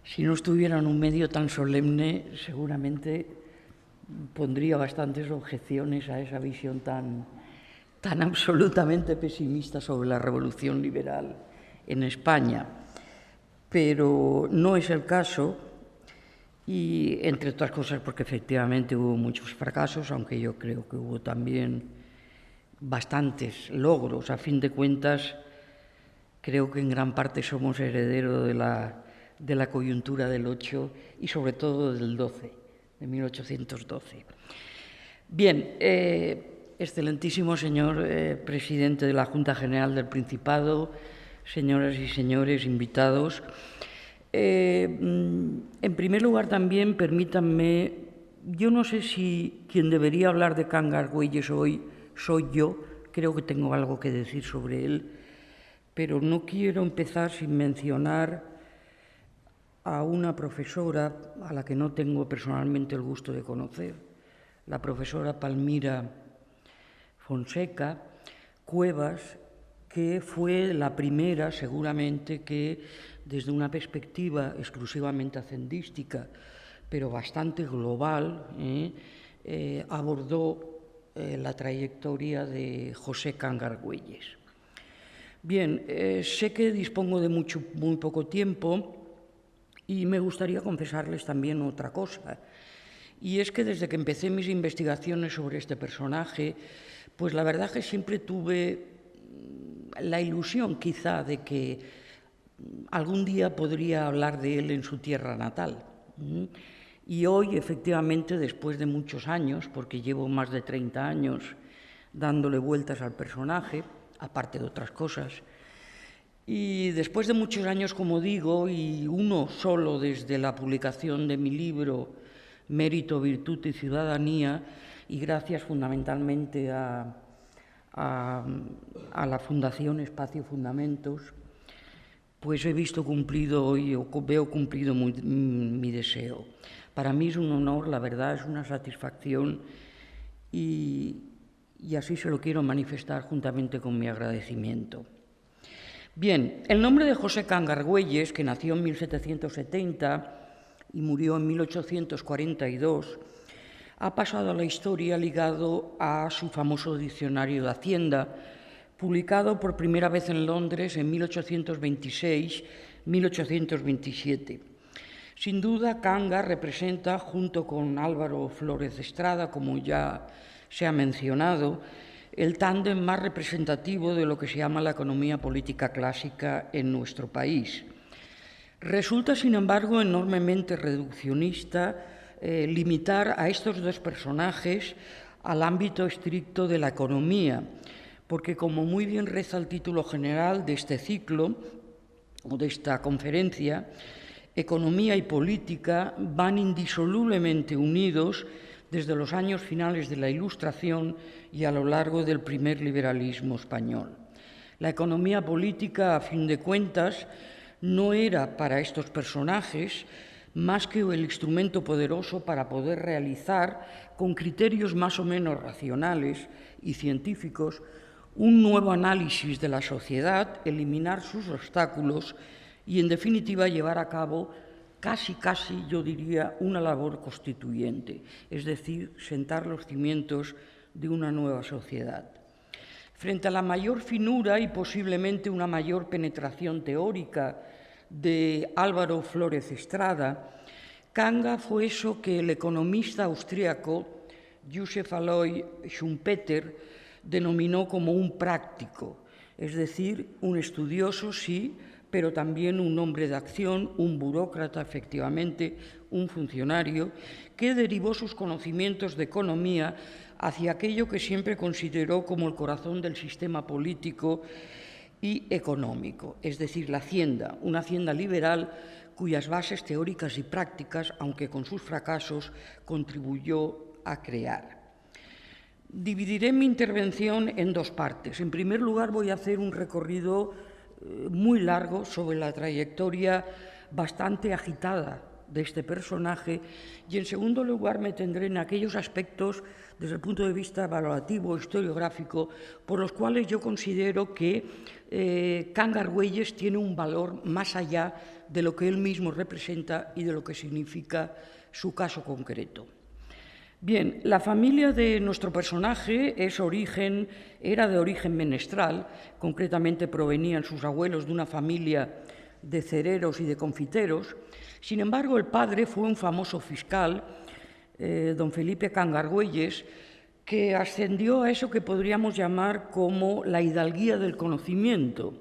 si no estuviera en un medio tan solemne, seguramente pondría bastantes objeciones a esa visión tan absolutamente pesimista sobre la revolución liberal en España. Pero no es el caso, y entre otras cosas porque efectivamente hubo muchos fracasos, aunque yo creo que hubo también bastantes logros. A fin de cuentas, creo que en gran parte somos herederos de la coyuntura del 8 y sobre todo del 12, de 1812. Bien, excelentísimo señor presidente de la Junta General del Principado, señoras y señores invitados. En primer lugar también permítanme, yo no sé si quien debería hablar de Can Argüelles hoy soy yo, creo que tengo algo que decir sobre él, pero no quiero empezar sin mencionar a una profesora a la que no tengo personalmente el gusto de conocer, la profesora Palmira Fonseca Cuevas, que fue la primera, seguramente, que desde una perspectiva exclusivamente hacendística, pero bastante global, abordó la trayectoria de José Can Argüelles. Bien, sé que dispongo de muy poco tiempo y me gustaría confesarles también otra cosa. Y es que desde que empecé mis investigaciones sobre este personaje, pues la verdad que siempre tuve la ilusión quizá de que algún día podría hablar de él en su tierra natal. Y hoy, efectivamente, después de muchos años, porque llevo más de 30 años dándole vueltas al personaje, aparte de otras cosas, y después de muchos años, como digo, y uno solo desde la publicación de mi libro Mérito, Virtud y Ciudadanía, y gracias fundamentalmente a la Fundación Espacio Fundamentos, pues he visto cumplido hoy, o veo cumplido mi deseo. Para mí es un honor, la verdad, es una satisfacción y así se lo quiero manifestar juntamente con mi agradecimiento. Bien, el nombre de José Can Argüelles, que nació en 1770 y murió en 1842, ha pasado a la historia ligado a su famoso Diccionario de Hacienda, publicado por primera vez en Londres en 1826-1827. Sin duda, Canga representa, junto con Álvaro Flórez de Estrada, como ya se ha mencionado, el tándem más representativo de lo que se llama la economía política clásica en nuestro país. Resulta, sin embargo, enormemente reduccionista limitar a estos dos personajes al ámbito estricto de la economía, porque, como muy bien reza el título general de este ciclo o de esta conferencia, economía y política van indisolublemente unidos desde los años finales de la Ilustración y a lo largo del primer liberalismo español. La economía política, a fin de cuentas, no era para estos personajes más que el instrumento poderoso para poder realizar, con criterios más o menos racionales y científicos, un nuevo análisis de la sociedad, eliminar sus obstáculos y, en definitiva, llevar a cabo casi, yo diría, una labor constituyente, es decir, sentar los cimientos de una nueva sociedad. Frente a la mayor finura y posiblemente una mayor penetración teórica de Álvaro Flórez Estrada, Kanga fue eso que el economista austríaco Josef Alois Schumpeter denominó como un práctico, es decir, un estudioso, sí, pero también un hombre de acción, un burócrata, efectivamente, un funcionario, que derivó sus conocimientos de economía hacia aquello que siempre consideró como el corazón del sistema político y económico, es decir, la hacienda, una hacienda liberal cuyas bases teóricas y prácticas, aunque con sus fracasos, contribuyó a crear. Dividiré mi intervención en dos partes. En primer lugar, voy a hacer un recorrido muy largo sobre la trayectoria bastante agitada de este personaje y, en segundo lugar, me tendré en aquellos aspectos, desde el punto de vista valorativo, historiográfico, por los cuales yo considero que Kanga Argüelles tiene un valor más allá de lo que él mismo representa y de lo que significa su caso concreto. Bien, la familia de nuestro personaje era de origen menestral, concretamente provenían sus abuelos de una familia de cereros y de confiteros. Sin embargo, el padre fue un famoso fiscal, don Felipe Kanga Argüelles, que ascendió a eso que podríamos llamar como la hidalguía del conocimiento,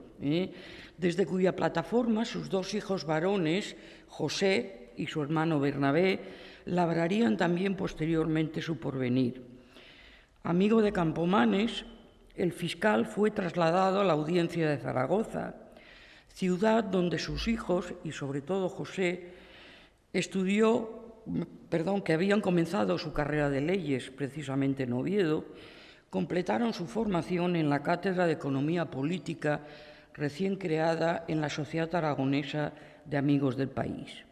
desde cuya plataforma sus dos hijos varones, José y su hermano Bernabé, labrarían también posteriormente su porvenir. Amigo de Campomanes, el fiscal fue trasladado a la audiencia de Zaragoza, ciudad donde sus hijos, y sobre todo José, que habían comenzado su carrera de leyes precisamente en Oviedo, completaron su formación en la Cátedra de Economía Política recién creada en la Sociedad Aragonesa de Amigos del País.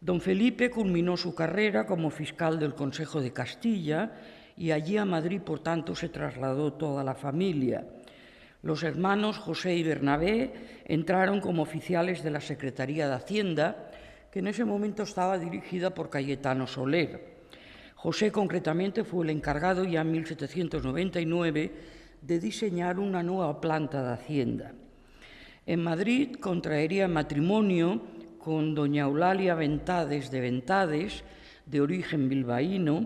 Don Felipe culminó su carrera como fiscal del Consejo de Castilla y allí a Madrid, por tanto, se trasladó toda la familia. Los hermanos José y Bernabé entraron como oficiales de la Secretaría de Hacienda, que en ese momento estaba dirigida por Cayetano Soler. José, concretamente, fue el encargado ya en 1799 de diseñar una nueva planta de Hacienda. En Madrid contraería matrimonio con doña Eulalia Ventades de Ventades, de origen bilbaíno,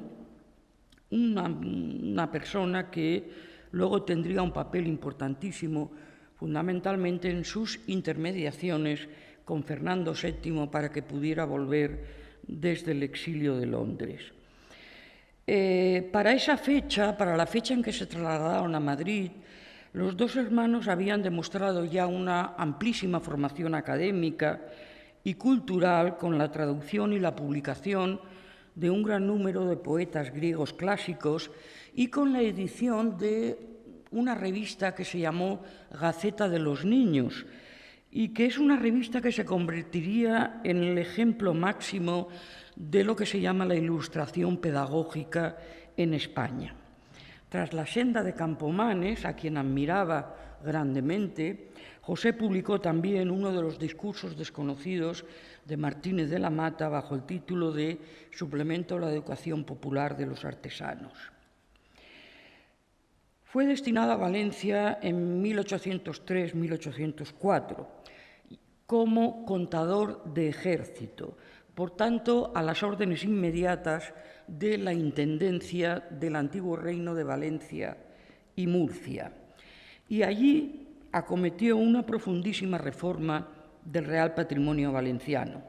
una persona que luego tendría un papel importantísimo, fundamentalmente en sus intermediaciones con Fernando VII para que pudiera volver desde el exilio de Londres. Para esa fecha, para la fecha en que se trasladaron a Madrid, los dos hermanos habían demostrado ya una amplísima formación académica y cultural con la traducción y la publicación de un gran número de poetas griegos clásicos y con la edición de una revista que se llamó Gaceta de los Niños y que es una revista que se convertiría en el ejemplo máximo de lo que se llama la ilustración pedagógica en España. Tras la senda de Campomanes, a quien admiraba grandemente, José publicó también uno de los discursos desconocidos de Martínez de la Mata bajo el título de Suplemento a la educación popular de los artesanos. Fue destinado a Valencia en 1803-1804 como contador de ejército, por tanto, a las órdenes inmediatas de la Intendencia del antiguo Reino de Valencia y Murcia. Y allí acometió una profundísima reforma del Real Patrimonio Valenciano.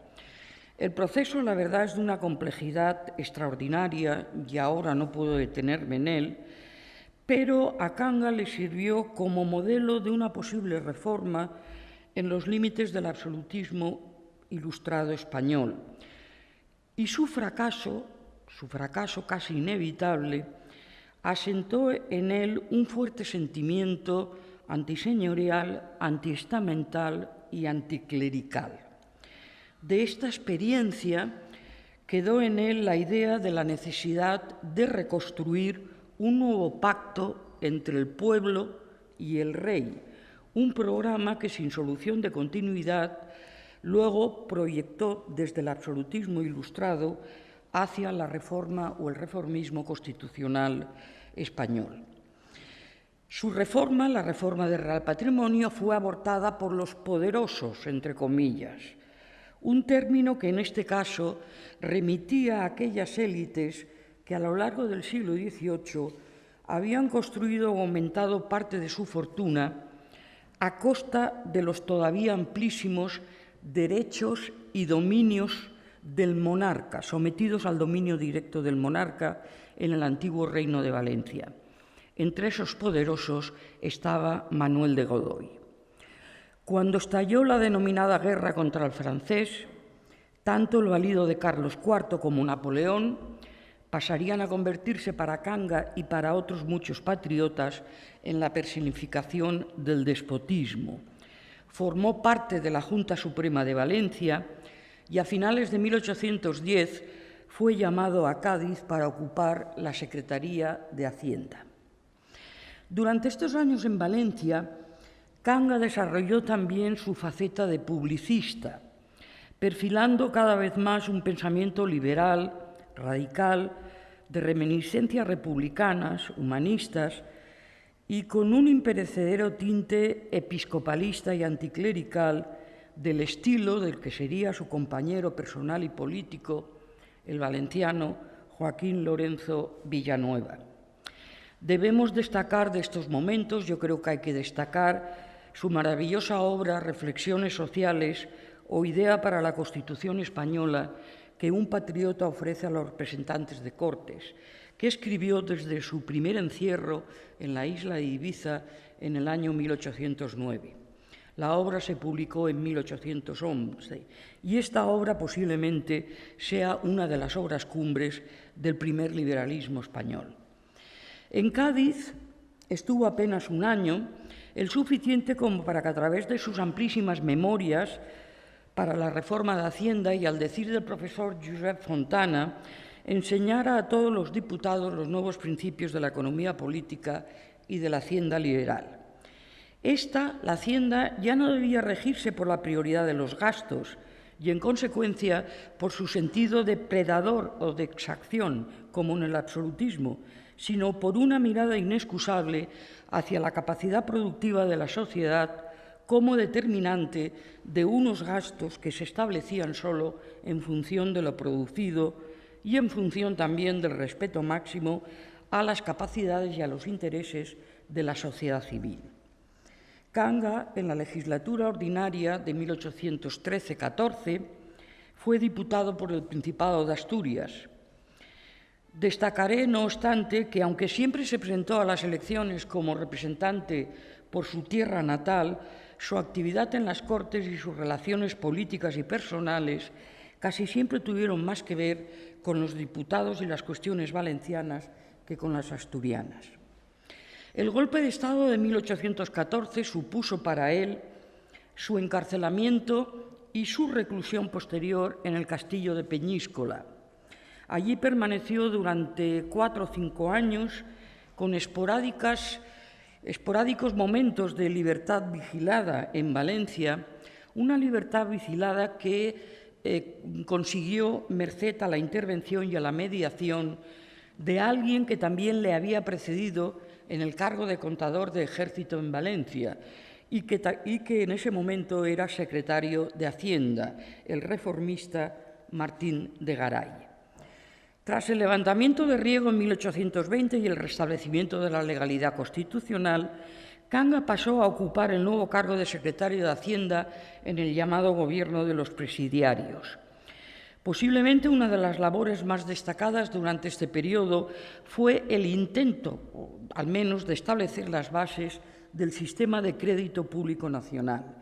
El proceso, la verdad, es de una complejidad extraordinaria y ahora no puedo detenerme en él, pero a Kanga le sirvió como modelo de una posible reforma en los límites del absolutismo ilustrado español. Y su fracaso casi inevitable, asentó en él un fuerte sentimiento antiseñorial, antiestamental y anticlerical. De esta experiencia quedó en él la idea de la necesidad de reconstruir un nuevo pacto entre el pueblo y el rey, un programa que, sin solución de continuidad, luego proyectó desde el absolutismo ilustrado hacia la reforma o el reformismo constitucional español. Su reforma, la reforma del Real Patrimonio, fue abortada por los poderosos, entre comillas, un término que en este caso remitía a aquellas élites que a lo largo del siglo XVIII habían construido o aumentado parte de su fortuna a costa de los todavía amplísimos derechos y dominios del monarca, sometidos al dominio directo del monarca en el antiguo Reino de Valencia. Entre esos poderosos estaba Manuel de Godoy. Cuando estalló la denominada guerra contra el francés, tanto el valido de Carlos IV como Napoleón pasarían a convertirse para Canga y para otros muchos patriotas en la personificación del despotismo. Formó parte de la Junta Suprema de Valencia y a finales de 1810 fue llamado a Cádiz para ocupar la Secretaría de Hacienda. Durante estos años en Valencia, Canga desarrolló también su faceta de publicista, perfilando cada vez más un pensamiento liberal, radical, de reminiscencias republicanas, humanistas, y con un imperecedero tinte episcopalista y anticlerical del estilo del que sería su compañero personal y político, el valenciano Joaquín Lorenzo Villanueva. Debemos destacar de estos momentos, yo creo que hay que destacar su maravillosa obra Reflexiones sociales o Idea para la Constitución española que un patriota ofrece a los representantes de Cortes, que escribió desde su primer encierro en la isla de Ibiza en el año 1809. La obra se publicó en 1811 y esta obra posiblemente sea una de las obras cumbres del primer liberalismo español. En Cádiz estuvo apenas un año, el suficiente como para que a través de sus amplísimas memorias para la reforma de Hacienda y al decir del profesor Josep Fontana, enseñara a todos los diputados los nuevos principios de la economía política y de la Hacienda liberal. La Hacienda, ya no debía regirse por la prioridad de los gastos y, en consecuencia, por su sentido depredador o de exacción, como en el absolutismo, sino por una mirada inexcusable hacia la capacidad productiva de la sociedad como determinante de unos gastos que se establecían solo en función de lo producido y en función también del respeto máximo a las capacidades y a los intereses de la sociedad civil. Canga, en la legislatura ordinaria de 1813-14, fue diputado por el Principado de Asturias. Destacaré, no obstante, que aunque siempre se presentó a las elecciones como representante por su tierra natal, su actividad en las Cortes y sus relaciones políticas y personales casi siempre tuvieron más que ver con los diputados y las cuestiones valencianas que con las asturianas. El golpe de Estado de 1814 supuso para él su encarcelamiento y su reclusión posterior en el castillo de Peñíscola. Allí permaneció durante 4 o 5 años con esporádicos momentos de libertad vigilada en Valencia, una libertad vigilada que consiguió merced a la intervención y a la mediación de alguien que también le había precedido en el cargo de contador de ejército en Valencia y que en ese momento era secretario de Hacienda, el reformista Martín de Garay. Tras el levantamiento de Riego en 1820 y el restablecimiento de la legalidad constitucional, Canga pasó a ocupar el nuevo cargo de secretario de Hacienda en el llamado Gobierno de los Presidiarios. Posiblemente una de las labores más destacadas durante este periodo fue el intento, o al menos, de establecer las bases del sistema de crédito público nacional,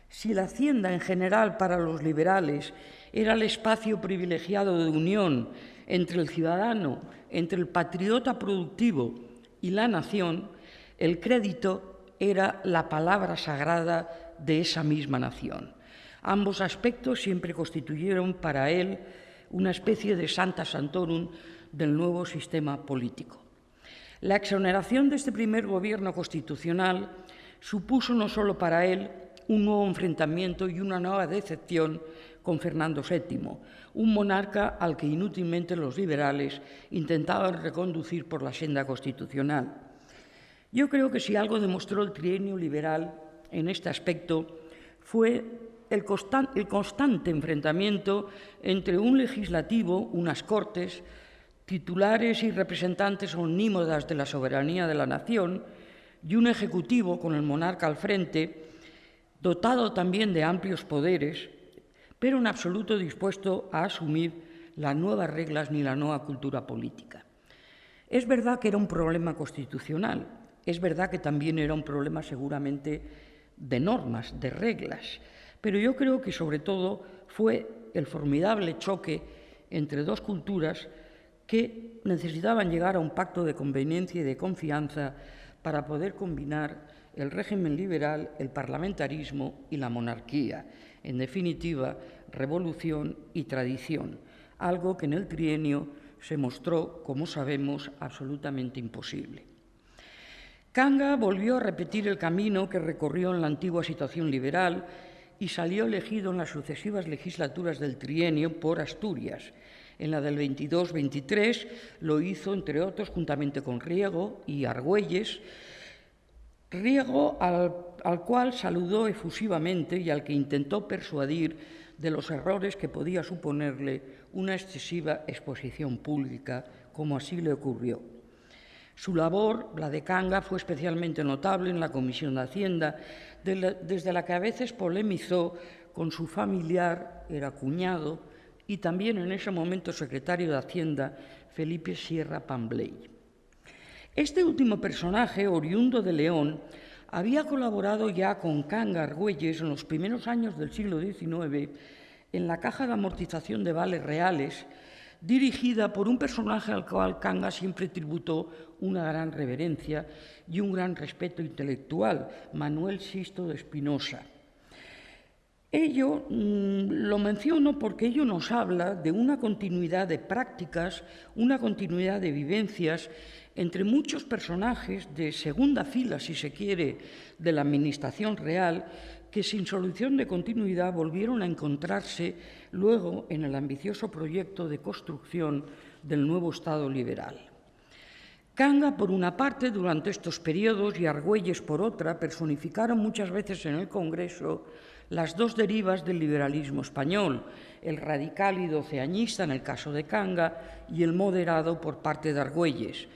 Si la Hacienda en general para los liberales era el espacio privilegiado de unión entre el ciudadano, entre el patriota productivo y la nación, el crédito era la palabra sagrada de esa misma nación. Ambos aspectos siempre constituyeron para él una especie de Santa Santorum del nuevo sistema político. La exoneración de este primer gobierno constitucional supuso no solo para él un nuevo enfrentamiento y una nueva decepción con Fernando VII, un monarca al que inútilmente los liberales intentaban reconducir por la senda constitucional. Yo creo que si algo demostró el trienio liberal en este aspecto fue el constante enfrentamiento entre un legislativo, unas Cortes, titulares y representantes omnímodas de la soberanía de la nación, y un ejecutivo con el monarca al frente, dotado también de amplios poderes, pero en absoluto dispuesto a asumir las nuevas reglas ni la nueva cultura política. Es verdad que era un problema constitucional, es verdad que también era un problema seguramente de normas, de reglas, pero yo creo que sobre todo fue el formidable choque entre dos culturas que necesitaban llegar a un pacto de conveniencia y de confianza para poder combinar el régimen liberal, el parlamentarismo y la monarquía. En definitiva, revolución y tradición, algo que en el trienio se mostró, como sabemos, absolutamente imposible. Kanga volvió a repetir el camino que recorrió en la antigua situación liberal y salió elegido en las sucesivas legislaturas del trienio por Asturias. En la del 22-23 lo hizo, entre otros, juntamente con Riego y Argüelles. Riego, al cual saludó efusivamente y al que intentó persuadir de los errores que podía suponerle una excesiva exposición pública, como así le ocurrió. Su labor, la de Kanga, fue especialmente notable en la Comisión de Hacienda, desde la que a veces polemizó con su familiar, era cuñado, y también en ese momento secretario de Hacienda, Felipe Sierra Pambley. Este último personaje, oriundo de León, había colaborado ya con Kanga Argüelles en los primeros años del siglo XIX en la Caja de Amortización de Vales Reales, dirigida por un personaje al cual Kanga siempre tributó una gran reverencia y un gran respeto intelectual, Manuel Sisto de Espinosa. Ello lo menciono porque ello nos habla de una continuidad de prácticas, una continuidad de vivencias entre muchos personajes de segunda fila, si se quiere, de la Administración real, que sin solución de continuidad volvieron a encontrarse luego en el ambicioso proyecto de construcción del nuevo Estado liberal. Kanga, por una parte, durante estos periodos, y Argüelles, por otra, personificaron muchas veces en el Congreso las dos derivas del liberalismo español, el radical y doceañista en el caso de Kanga y el moderado por parte de Argüelles.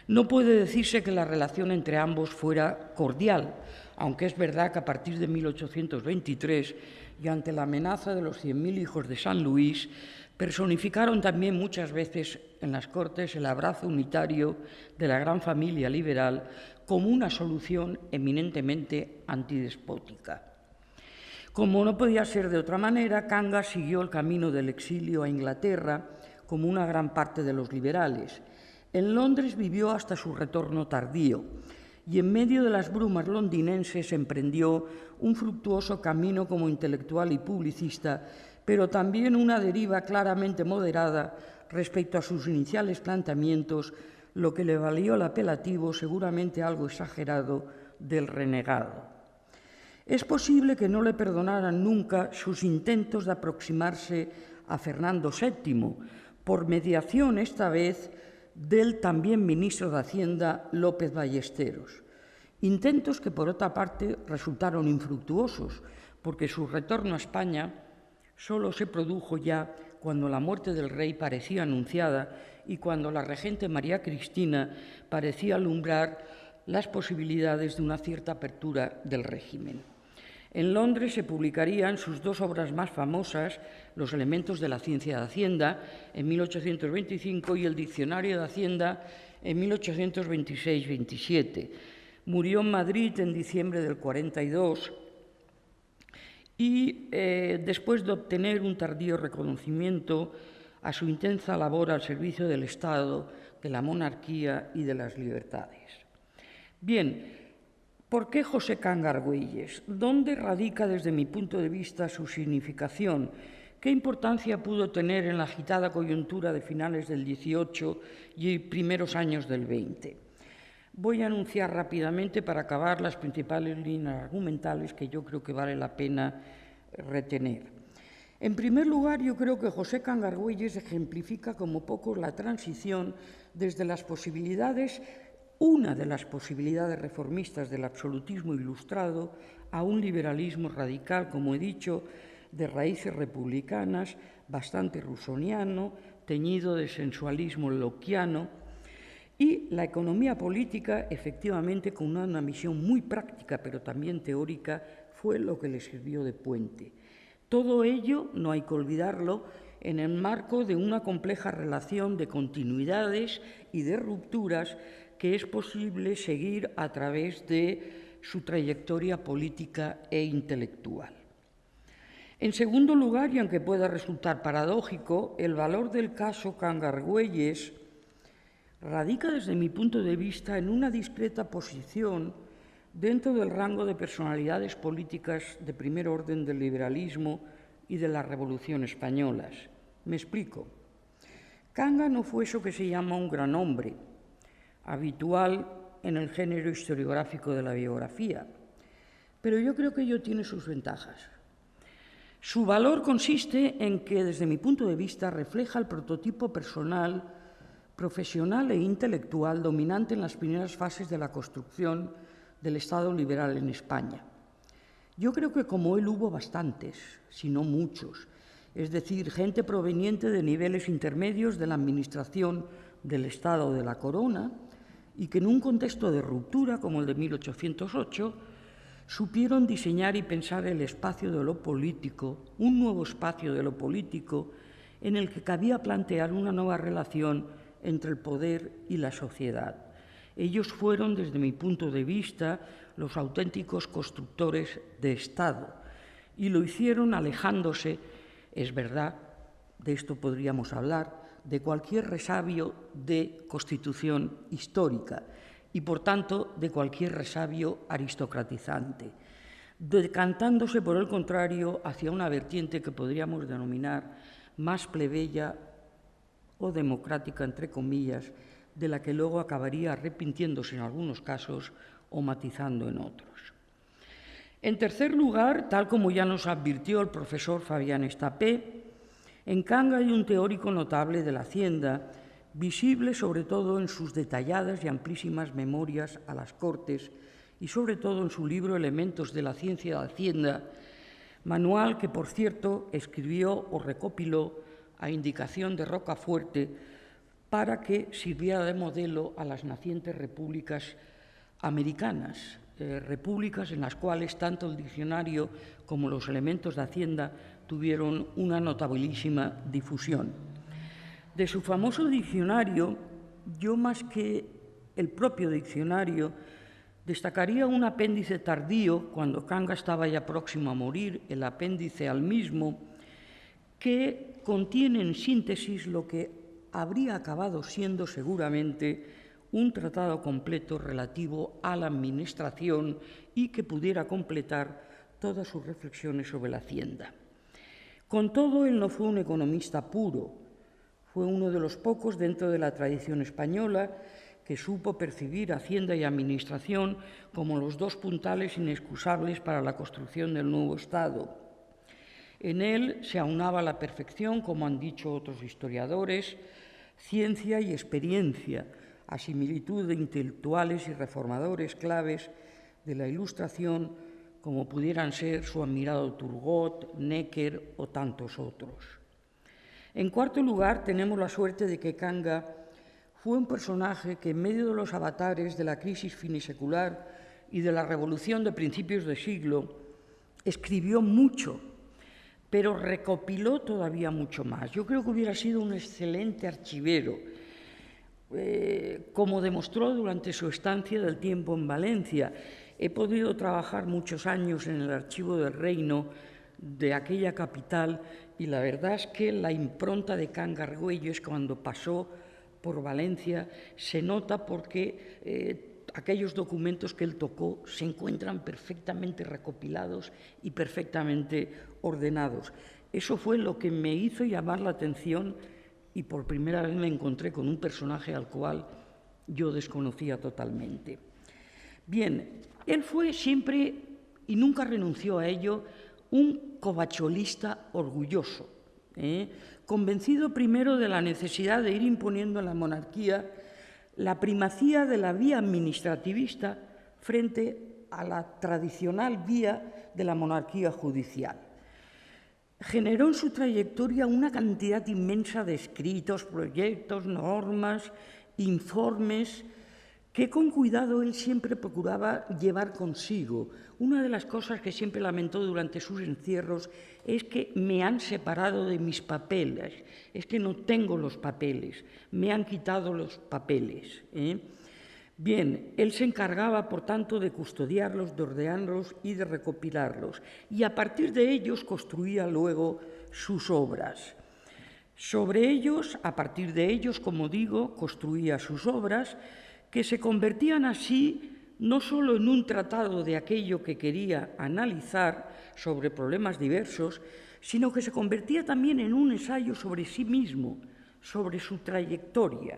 No puede decirse que la relación entre ambos fuera cordial, aunque es verdad que a partir de 1823 y ante la amenaza de los 100.000 hijos de San Luis, personificaron también muchas veces en las Cortes el abrazo unitario de la gran familia liberal como una solución eminentemente antidespótica. Como no podía ser de otra manera, Kanga siguió el camino del exilio a Inglaterra como una gran parte de los liberales. En Londres vivió hasta su retorno tardío y en medio de las brumas londinenses emprendió un fructuoso camino como intelectual y publicista, pero también una deriva claramente moderada respecto a sus iniciales planteamientos, lo que le valió el apelativo, seguramente algo exagerado, del renegado. Es posible que no le perdonaran nunca sus intentos de aproximarse a Fernando VII, por mediación esta vez del también ministro de Hacienda López Ballesteros. Intentos que, por otra parte, resultaron infructuosos, porque su retorno a España solo se produjo ya cuando la muerte del rey parecía anunciada y cuando la regente María Cristina parecía alumbrar las posibilidades de una cierta apertura del régimen. En Londres se publicarían sus dos obras más famosas, Los elementos de la ciencia de Hacienda, en 1825, y el Diccionario de Hacienda, en 1826-27. Murió en Madrid en diciembre del 42 y después de obtener un tardío reconocimiento a su intensa labor al servicio del Estado, de la monarquía y de las libertades. Bien, ¿por qué José Canga Argüelles? ¿Dónde radica desde mi punto de vista su significación? ¿Qué importancia pudo tener en la agitada coyuntura de finales del XVIII y primeros años del XX? Voy a anunciar rápidamente, para acabar, las principales líneas argumentales que yo creo que vale la pena retener. En primer lugar, yo creo que José Canga Argüelles ejemplifica como pocos la transición desde las posibilidades, una de las posibilidades reformistas del absolutismo ilustrado, a un liberalismo radical, como he dicho, de raíces republicanas, bastante rusoniano, teñido de sensualismo lockeano, y la economía política, efectivamente, con una visión muy práctica, pero también teórica, fue lo que le sirvió de puente. Todo ello, no hay que olvidarlo, en el marco de una compleja relación de continuidades y de rupturas que es posible seguir a través de su trayectoria política e intelectual. En segundo lugar, y aunque pueda resultar paradójico, el valor del caso Canga Argüelles radica, desde mi punto de vista, en una discreta posición dentro del rango de personalidades políticas de primer orden del liberalismo y de la Revolución españolas. Me explico. Canga no fue eso que se llama un gran hombre, habitual en el género historiográfico de la biografía, pero yo creo que ello tiene sus ventajas. Su valor consiste en que, desde mi punto de vista, refleja el prototipo personal, profesional e intelectual dominante en las primeras fases de la construcción del Estado liberal en España. Yo creo que como él hubo bastantes, si no muchos, es decir, gente proveniente de niveles intermedios de la administración del Estado de la Corona y que en un contexto de ruptura como el de 1808 supieron diseñar y pensar el espacio de lo político, un nuevo espacio de lo político en el que cabía plantear una nueva relación entre el poder y la sociedad. Ellos fueron, desde mi punto de vista, los auténticos constructores de Estado y lo hicieron alejándose, es verdad, de esto podríamos hablar, de cualquier resabio de constitución histórica y, por tanto, de cualquier resabio aristocratizante, decantándose, por el contrario, hacia una vertiente que podríamos denominar más plebeya o democrática, entre comillas, de la que luego acabaría arrepintiéndose en algunos casos o matizando en otros. En tercer lugar, tal como ya nos advirtió el profesor Fabián Estapé, en Canga hay un teórico notable de la Hacienda, visible sobre todo en sus detalladas y amplísimas memorias a las Cortes y sobre todo en su libro Elementos de la ciencia de Hacienda, manual que, por cierto, escribió o recopiló a indicación de Rocafuerte para que sirviera de modelo a las nacientes repúblicas americanas, repúblicas en las cuales tanto el diccionario como los elementos de Hacienda tuvieron una notabilísima difusión. De su famoso diccionario, yo más que el propio diccionario, destacaría un apéndice tardío, cuando Canga estaba ya próximo a morir, el apéndice al mismo, que contiene en síntesis lo que habría acabado siendo seguramente un tratado completo relativo a la administración y que pudiera completar todas sus reflexiones sobre la Hacienda. Con todo, él no fue un economista puro, fue uno de los pocos dentro de la tradición española que supo percibir Hacienda y Administración como los dos puntales inexcusables para la construcción del nuevo Estado. En él se aunaba a la perfección, como han dicho otros historiadores, ciencia y experiencia, a similitud de intelectuales y reformadores claves de la Ilustración, como pudieran ser su admirado Turgot, Necker o tantos otros. En cuarto lugar, tenemos la suerte de que Canga fue un personaje que, en medio de los avatares de la crisis finisecular y de la revolución de principios de siglo, escribió mucho, pero recopiló todavía mucho más. Yo creo que hubiera sido un excelente archivero, como demostró durante su estancia del tiempo en Valencia. He podido trabajar muchos años en el Archivo del Reino de aquella capital, y la verdad es que la impronta de Can Argüelles cuando pasó por Valencia se nota porque aquellos documentos que él tocó se encuentran perfectamente recopilados y perfectamente ordenados. Eso fue lo que me hizo llamar la atención y por primera vez me encontré con un personaje al cual yo desconocía totalmente. Bien, él fue siempre, y nunca renunció a ello, un covacholista orgulloso, convencido primero de la necesidad de ir imponiendo en la monarquía la primacía de la vía administrativista frente a la tradicional vía de la monarquía judicial. Generó en su trayectoria una cantidad inmensa de escritos, proyectos, normas, informes, que con cuidado él siempre procuraba llevar consigo. Una de las cosas que siempre lamentó durante sus encierros es que me han separado de mis papeles, es que no tengo los papeles, me han quitado los papeles. Bien, él se encargaba, por tanto, de custodiarlos, de ordenarlos y de recopilarlos, y a partir de ellos construía luego sus obras. Sobre ellos, a partir de ellos, como digo, construía sus obras, que se convertían así no solo en un tratado de aquello que quería analizar sobre problemas diversos, sino que se convertía también en un ensayo sobre sí mismo, sobre su trayectoria.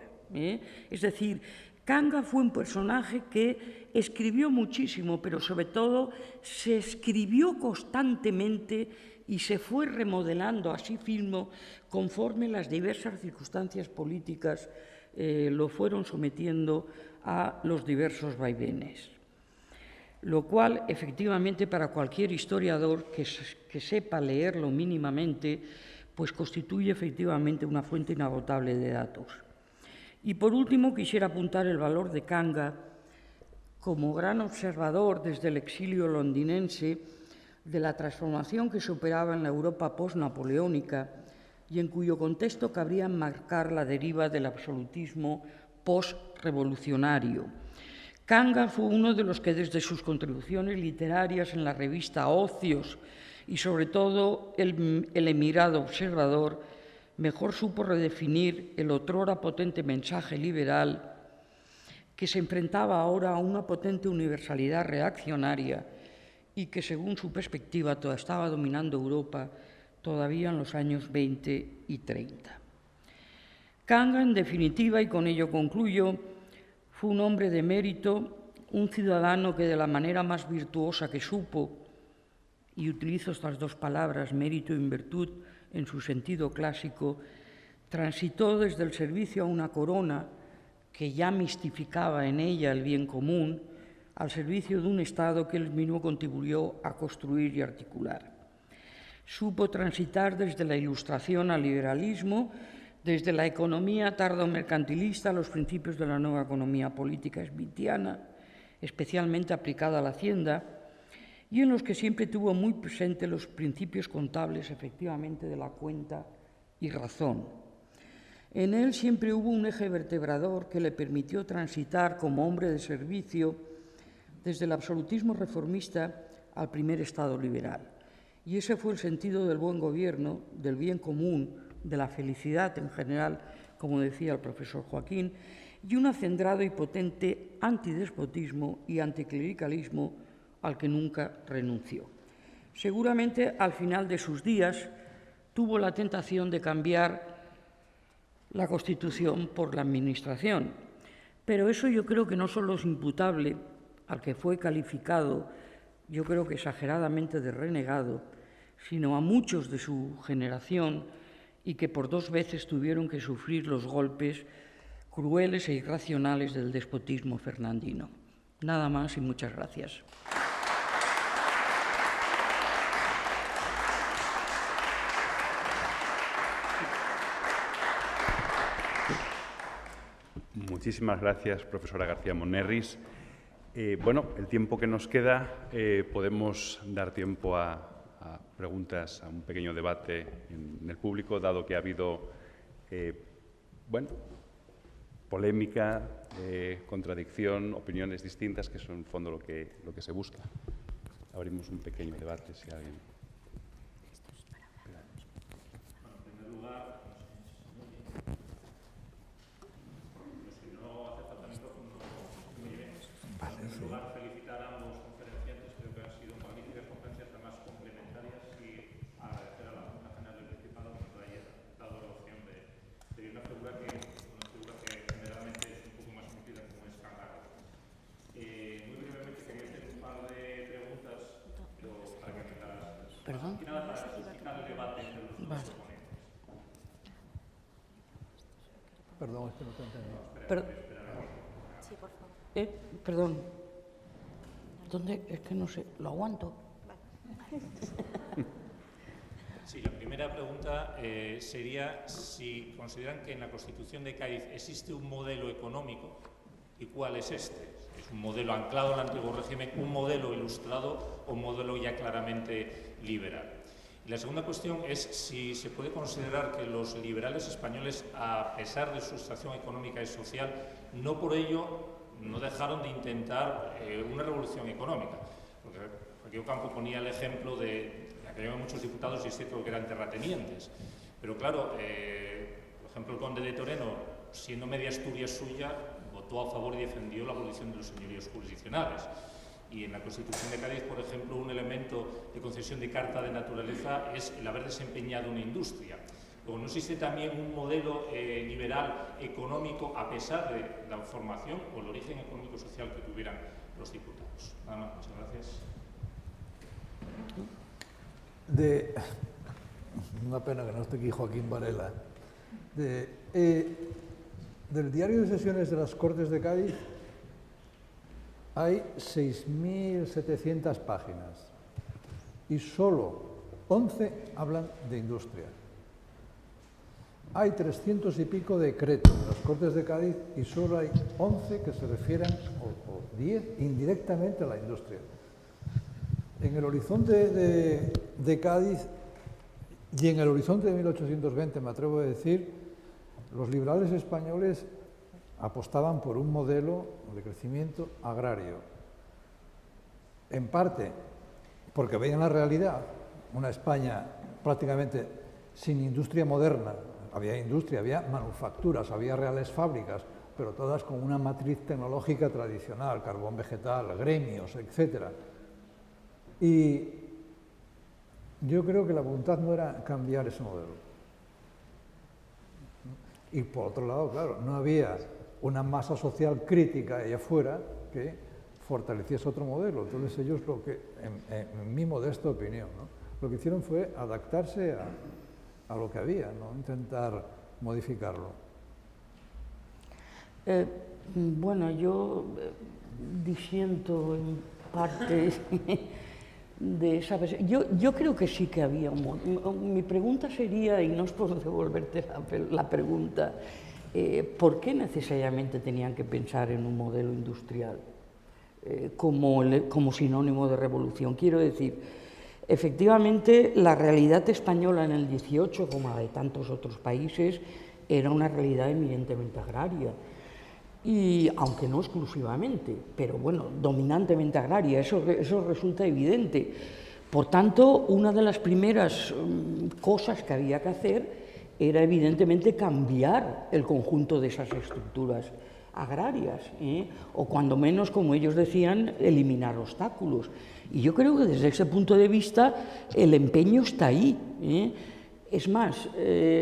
Es decir, Kanga fue un personaje que escribió muchísimo, pero sobre todo se escribió constantemente y se fue remodelando a sí mismo conforme las diversas circunstancias políticas lo fueron sometiendo a los diversos vaivenes. Lo cual, efectivamente, para cualquier historiador que sepa leerlo mínimamente, pues constituye efectivamente una fuente inagotable de datos. Y por último, quisiera apuntar el valor de Kanga como gran observador desde el exilio londinense de la transformación que se operaba en la Europa post-napoleónica y en cuyo contexto cabría enmarcar la deriva del absolutismo post-revolucionario. Kanga fue uno de los que desde sus contribuciones literarias en la revista Ocios y sobre todo el emigrado observador mejor supo redefinir el otrora potente mensaje liberal que se enfrentaba ahora a una potente universalidad reaccionaria y que, según su perspectiva, estaba dominando Europa todavía en los años 20 y 30. Kanga, en definitiva, y con ello concluyo, fue un hombre de mérito, un ciudadano que de la manera más virtuosa que supo, y utilizo estas dos palabras, mérito y virtud, en su sentido clásico, transitó desde el servicio a una corona que ya mistificaba en ella el bien común, al servicio de un Estado que él mismo contribuyó a construir y articular. Supo transitar desde la Ilustración al liberalismo, desde la economía tardo-mercantilista a los principios de la nueva economía política smithiana, especialmente aplicada a la hacienda, y en los que siempre tuvo muy presente los principios contables, efectivamente, de la cuenta y razón. En él siempre hubo un eje vertebrador que le permitió transitar como hombre de servicio desde el absolutismo reformista al primer Estado liberal. Y ese fue el sentido del buen gobierno, del bien común, de la felicidad en general, como decía el profesor Joaquín, y un acendrado y potente antidespotismo y anticlericalismo al que nunca renunció. Seguramente al final de sus días tuvo la tentación de cambiar la Constitución por la Administración, pero eso yo creo que no solo es imputable al que fue calificado, yo creo que exageradamente, de renegado, sino a muchos de su generación y que por 2 veces tuvieron que sufrir los golpes crueles e irracionales del despotismo fernandino. Nada más y muchas gracias. Muchísimas gracias, profesora García Monerris. Bueno, el tiempo que nos queda, podemos dar tiempo a preguntas, a un pequeño debate en el público, dado que ha habido, polémica, contradicción, opiniones distintas, que son en fondo lo que se busca. Abrimos un pequeño debate, si alguien... ¿Perdón? Vale. Perdón, es que no te entendí. Sí, por favor. Perdón. ¿Dónde? Es que no sé. ¿Lo aguanto? Sí, la primera pregunta sería si consideran que en la Constitución de Cádiz existe un modelo económico y cuál es este. ¿Es un modelo anclado al antiguo régimen, un modelo ilustrado o un modelo ya claramente liberal? Y la segunda cuestión es si se puede considerar que los liberales españoles, a pesar de su situación económica y social, no por ello no dejaron de intentar una revolución económica. Porque aquí Ocampo ponía el ejemplo de que había muchos diputados y es cierto que eran terratenientes. Pero claro, por ejemplo, el conde de Toreno, siendo media Asturias suya, votó a favor y defendió la abolición de los señoríos jurisdiccionales. Y en la Constitución de Cádiz, por ejemplo, un elemento de concesión de carta de naturaleza es el haber desempeñado una industria. Como no existe también un modelo liberal económico a pesar de la formación o el origen económico-social que tuvieran los diputados. Nada más, muchas gracias. Una pena que no esté aquí Joaquín Varela. Del diario de sesiones de las Cortes de Cádiz hay 6.700 páginas y solo 11 hablan de industria. Hay 300 y pico decretos de las Cortes de Cádiz y solo hay 11 que se refieren, o 10, indirectamente a la industria. En el horizonte de Cádiz y en el horizonte de 1820, me atrevo a decir, los liberales españoles apostaban por un modelo de crecimiento agrario. En parte porque veían la realidad, una España prácticamente sin industria moderna. Había industria, había manufacturas, había reales fábricas, pero todas con una matriz tecnológica tradicional, carbón vegetal, gremios, etc. Y yo creo que la voluntad no era cambiar ese modelo. Y por otro lado, claro, no había una masa social crítica allá afuera que fortaleciese otro modelo. Entonces ellos, lo que, en mi modesta opinión, ¿no?, lo que hicieron fue adaptarse a lo que había, no intentar modificarlo. Bueno, yo disiento en parte de esa versión. Yo creo que sí que había un... Mi pregunta sería, y no es por devolverte la pregunta, ¿por qué necesariamente tenían que pensar en un modelo industrial como sinónimo de revolución? Quiero decir, efectivamente, la realidad española en el 18, como la de tantos otros países, era una realidad eminentemente agraria. Y aunque no exclusivamente, pero bueno, dominantemente agraria, eso resulta evidente. Por tanto, una de las primeras cosas que había que hacer era evidentemente cambiar el conjunto de esas estructuras agrarias, o cuando menos, como ellos decían, eliminar obstáculos. Y yo creo que desde ese punto de vista el empeño está ahí. Es más,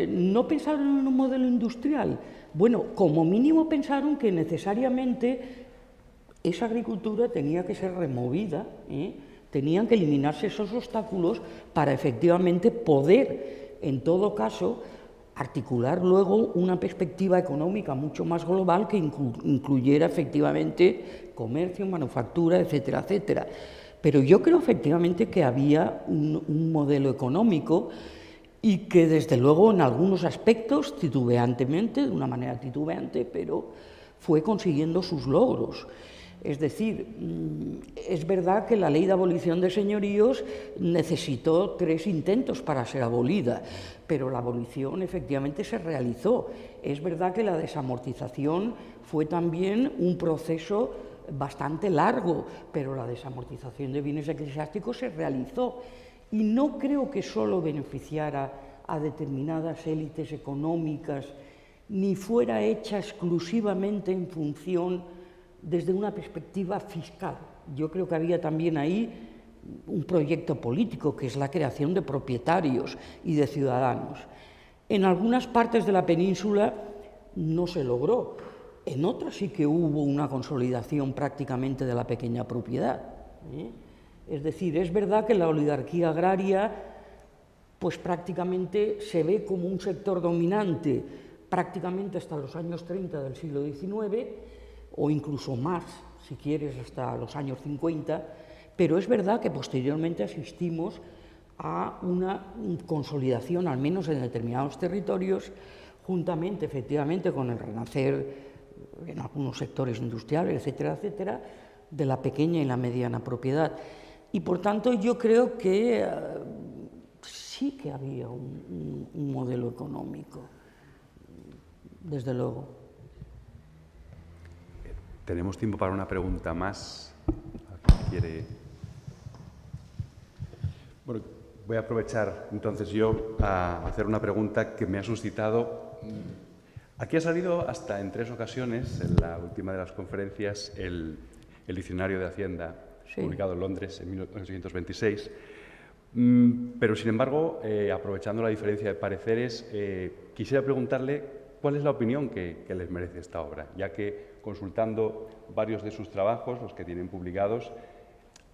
no pensaron en un modelo industrial. Bueno, como mínimo pensaron que necesariamente esa agricultura tenía que ser removida, tenían que eliminarse esos obstáculos para efectivamente poder, en todo caso, articular luego una perspectiva económica mucho más global que incluyera efectivamente comercio, manufactura, etcétera, etcétera. Pero yo creo efectivamente que había un modelo económico y que desde luego en algunos aspectos, titubeantemente, de una manera titubeante, pero fue consiguiendo sus logros. Es decir, es verdad que la ley de abolición de señoríos necesitó 3 intentos para ser abolida, pero la abolición efectivamente se realizó. Es verdad que la desamortización fue también un proceso bastante largo, pero la desamortización de bienes eclesiásticos se realizó. Y no creo que solo beneficiara a determinadas élites económicas, ni fuera hecha exclusivamente en función desde una perspectiva fiscal. Yo creo que había también ahí un proyecto político, que es la creación de propietarios y de ciudadanos. En algunas partes de la península no se logró, en otras sí que hubo una consolidación prácticamente de la pequeña propiedad. Es decir, es verdad que la oligarquía agraria pues prácticamente se ve como un sector dominante prácticamente hasta los años 30 del siglo XIX, o incluso más, si quieres, hasta los años 50, pero es verdad que posteriormente asistimos a una consolidación, al menos en determinados territorios, juntamente, efectivamente, con el renacer en algunos sectores industriales, etcétera, etcétera, de la pequeña y la mediana propiedad. Y, por tanto, yo creo que sí que había un modelo económico, desde luego. Tenemos tiempo para una pregunta más. ¿Quiere? Bueno, voy a aprovechar entonces yo a hacer una pregunta que me ha suscitado. Aquí ha salido hasta en 3 ocasiones, en la última de las conferencias, el Diccionario de Hacienda, sí, publicado en Londres en 1826. Pero, sin embargo, aprovechando la diferencia de pareceres, quisiera preguntarle cuál es la opinión que les merece esta obra, ya que consultando varios de sus trabajos, los que tienen publicados,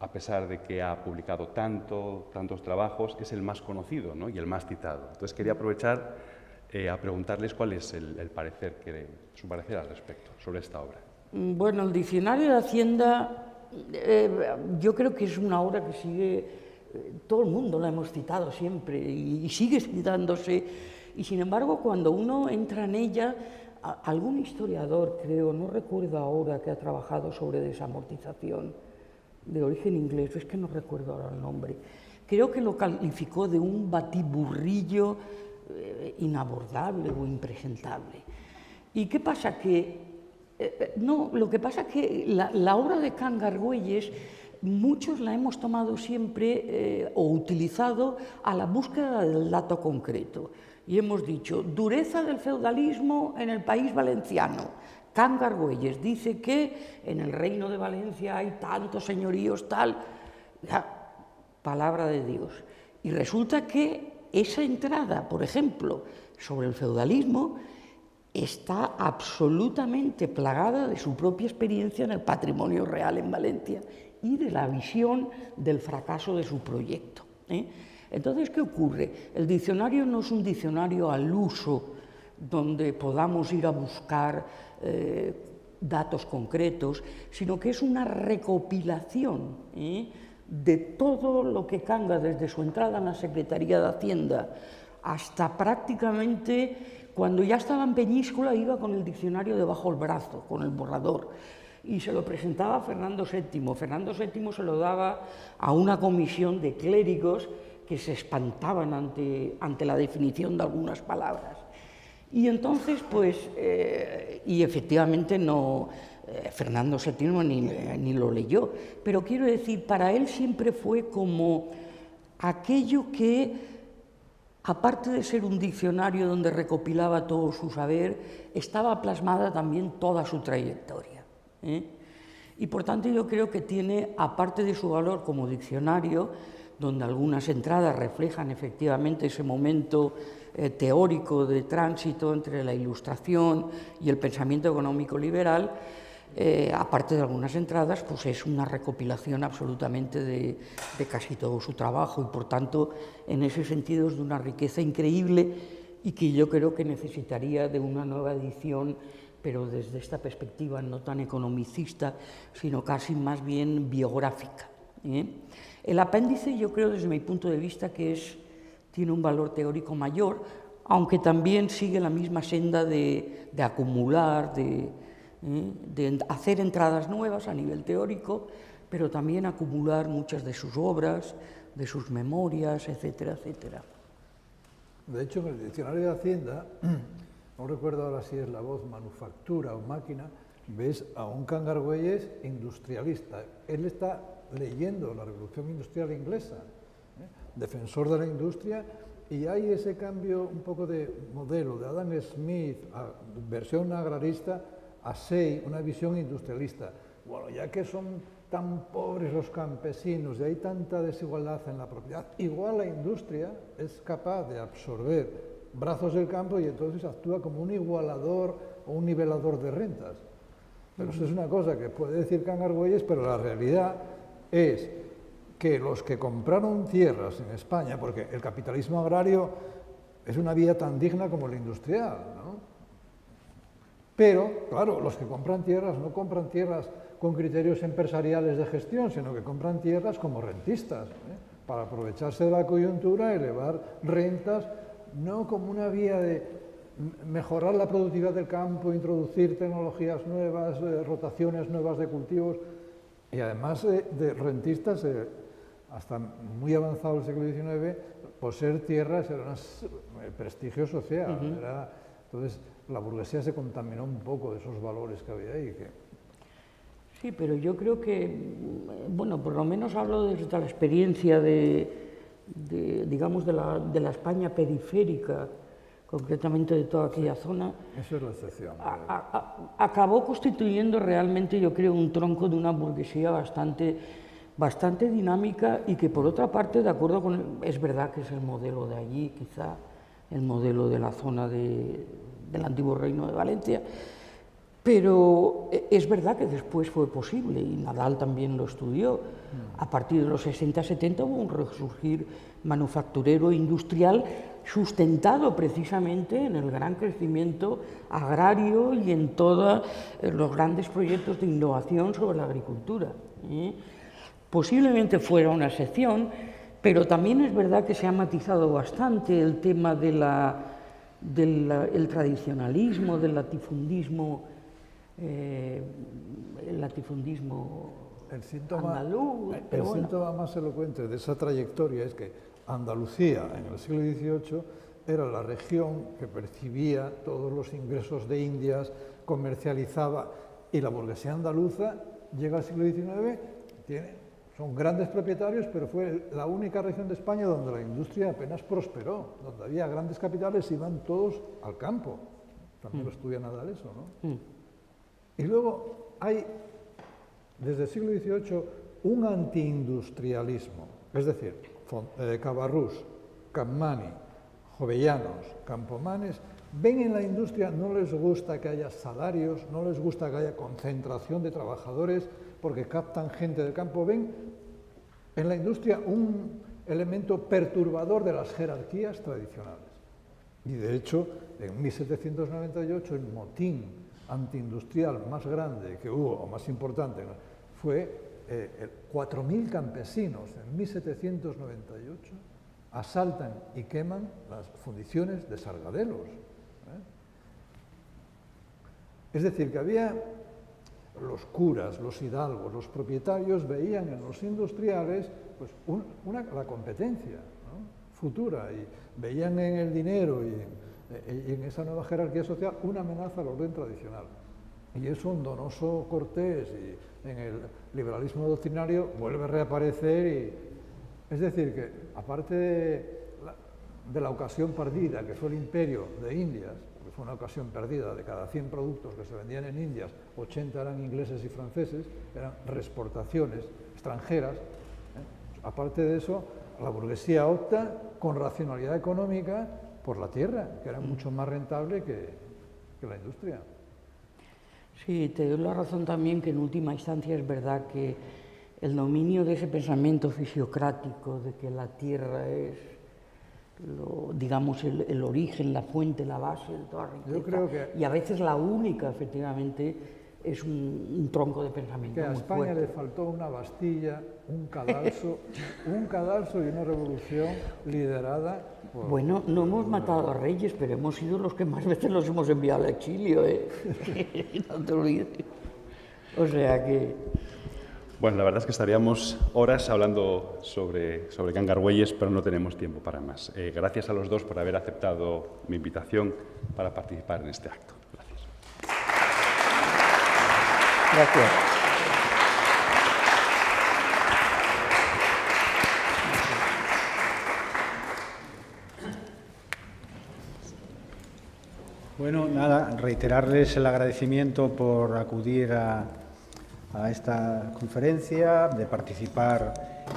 a pesar de que ha publicado tantos trabajos, es el más conocido, ¿no?, y el más citado. Entonces, quería aprovechar a preguntarles cuál es su parecer al respecto, sobre esta obra. Bueno, el Diccionario de Hacienda, yo creo que es una obra que sigue, todo el mundo la hemos citado siempre y sigue citándose, y sin embargo, cuando uno entra en ella, algún historiador, creo, no recuerdo ahora, que ha trabajado sobre desamortización, de origen inglés, es que no recuerdo ahora el nombre, creo que lo calificó de un batiburrillo inabordable o impresentable. ¿Y qué pasa? Lo que pasa es que la obra de Can Garguelles, muchos la hemos tomado siempre o utilizado a la búsqueda del dato concreto. Y hemos dicho, dureza del feudalismo en el país valenciano. Can Garguelles dice que en el reino de Valencia hay tantos señoríos, tal. Palabra de Dios. Y resulta que esa entrada, por ejemplo, sobre el feudalismo, está absolutamente plagada de su propia experiencia en el patrimonio real en Valencia y de la visión del fracaso de su proyecto. Entonces, ¿qué ocurre? El diccionario no es un diccionario al uso donde podamos ir a buscar datos concretos, sino que es una recopilación de todo lo que Canga, desde su entrada en la Secretaría de Hacienda hasta prácticamente cuando ya estaba en Peñíscola, iba con el diccionario debajo del brazo, con el borrador, y se lo presentaba a Fernando VII. Fernando VII se lo daba a una comisión de clérigos que se espantaban ante la definición de algunas palabras. Y entonces, pues, y efectivamente no, Fernando VII ni lo leyó, pero quiero decir, para él siempre fue como aquello que, aparte de ser un diccionario donde recopilaba todo su saber, estaba plasmada también toda su trayectoria. Y por tanto yo creo que tiene, aparte de su valor como diccionario, donde algunas entradas reflejan efectivamente ese momento teórico de tránsito entre la Ilustración y el pensamiento económico liberal, aparte de algunas entradas, pues es una recopilación absolutamente de casi todo su trabajo y, por tanto, en ese sentido es de una riqueza increíble y que yo creo que necesitaría de una nueva edición, pero desde esta perspectiva no tan economicista, sino casi más bien biográfica. El apéndice, yo creo, desde mi punto de vista, que tiene un valor teórico mayor, aunque también sigue la misma senda de acumular, de hacer entradas nuevas a nivel teórico, pero también acumular muchas de sus obras, de sus memorias, etcétera, etcétera. De hecho, en el Diccionario de Hacienda, no recuerdo ahora si es la voz manufactura o máquina, ves a un Can Garguelles industrialista. Él está leyendo la Revolución Industrial Inglesa, defensor de la industria y hay ese cambio un poco de modelo, de Adam Smith, versión agrarista, a SEI, una visión industrialista. Bueno, ya que son tan pobres los campesinos y hay tanta desigualdad en la propiedad, igual la industria es capaz de absorber brazos del campo y entonces actúa como un igualador o un nivelador de rentas. Pero eso es una cosa que puede decir Cangarguelles, pero la realidad es que los que compraron tierras en España, porque el capitalismo agrario es una vía tan digna como la industrial, ¿no? Pero, claro, los que compran tierras no compran tierras con criterios empresariales de gestión, sino que compran tierras como rentistas, para aprovecharse de la coyuntura, elevar rentas, no como una vía de mejorar la productividad del campo, introducir tecnologías nuevas, rotaciones nuevas de cultivos, y además de rentistas, hasta muy avanzado el siglo XIX, poseer tierras era un prestigio social. Entonces, la burguesía se contaminó un poco de esos valores que había ahí. Sí, pero yo creo que, bueno, por lo menos hablo desde la experiencia digamos, de la España periférica, concretamente de toda aquella zona. Eso es la excepción. Acabó constituyendo realmente, yo creo, un tronco de una burguesía bastante dinámica y que, por otra parte, de acuerdo con... Es verdad que es el modelo de allí, quizá el modelo de la zona del antiguo Reino de Valencia, pero es verdad que después fue posible, y Nadal también lo estudió. A partir de los 60-70 hubo un resurgir manufacturero industrial sustentado precisamente en el gran crecimiento agrario y en todos los grandes proyectos de innovación sobre la agricultura. Posiblemente fuera una excepción, pero también es verdad que se ha matizado bastante el tema del tradicionalismo, del latifundismo, andaluz. El síntoma más elocuente de esa trayectoria es que Andalucía en el siglo XVIII era la región que percibía todos los ingresos de Indias, comercializaba, y la burguesía andaluza llega al siglo XIX, son grandes propietarios, pero fue la única región de España donde la industria apenas prosperó, donde había grandes capitales y iban todos al campo. También lo estudia Nadal eso, ¿no? Y luego hay, desde el siglo XVIII, un antiindustrialismo, es decir, Cabarrús, Capmany, Jovellanos, Campomanes, ven en la industria, no les gusta que haya salarios, no les gusta que haya concentración de trabajadores, porque captan gente del campo, ven en la industria un elemento perturbador de las jerarquías tradicionales. Y de hecho, en 1798, el motín antiindustrial más grande que hubo, o más importante, fue 4.000 campesinos en 1798 asaltan y queman las fundiciones de Sargadelos. Es decir, que había los curas, los hidalgos, los propietarios veían en los industriales pues, la competencia, ¿no?, futura, y veían en el dinero y en esa nueva jerarquía social una amenaza al orden tradicional. Y eso en Donoso Cortés y en el liberalismo doctrinario vuelve a reaparecer. Es decir, que aparte de la ocasión perdida, que fue el imperio de Indias, que fue una ocasión perdida, de cada 100 productos que se vendían en Indias, 80 eran ingleses y franceses, eran reexportaciones extranjeras. Aparte de eso, la burguesía opta con racionalidad económica por la tierra, que era mucho más rentable que la industria. Sí, te doy la razón también que en última instancia es verdad que el dominio de ese pensamiento fisiocrático de que la tierra es, digamos, el origen, la fuente, la base de toda riqueza, yo creo que, y a veces la única, efectivamente, es un tronco de pensamiento que a muy España fuerte. le faltó una Bastilla, un cadalso y una revolución liderada por... Bueno, no hemos matado a reyes, pero hemos sido los que más veces los hemos enviado al exilio, no te olvides. O sea que... Bueno, la verdad es que estaríamos horas hablando sobre Cangarguelles, pero no tenemos tiempo para más. Gracias a los dos por haber aceptado mi invitación para participar en este acto. Gracias. Gracias. Bueno, nada, reiterarles el agradecimiento por acudir a esta conferencia, de participar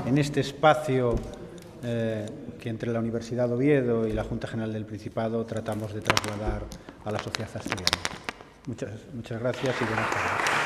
en este espacio que entre la Universidad de Oviedo y la Junta General del Principado tratamos de trasladar a la sociedad asturiana. Muchas gracias y buenas tardes.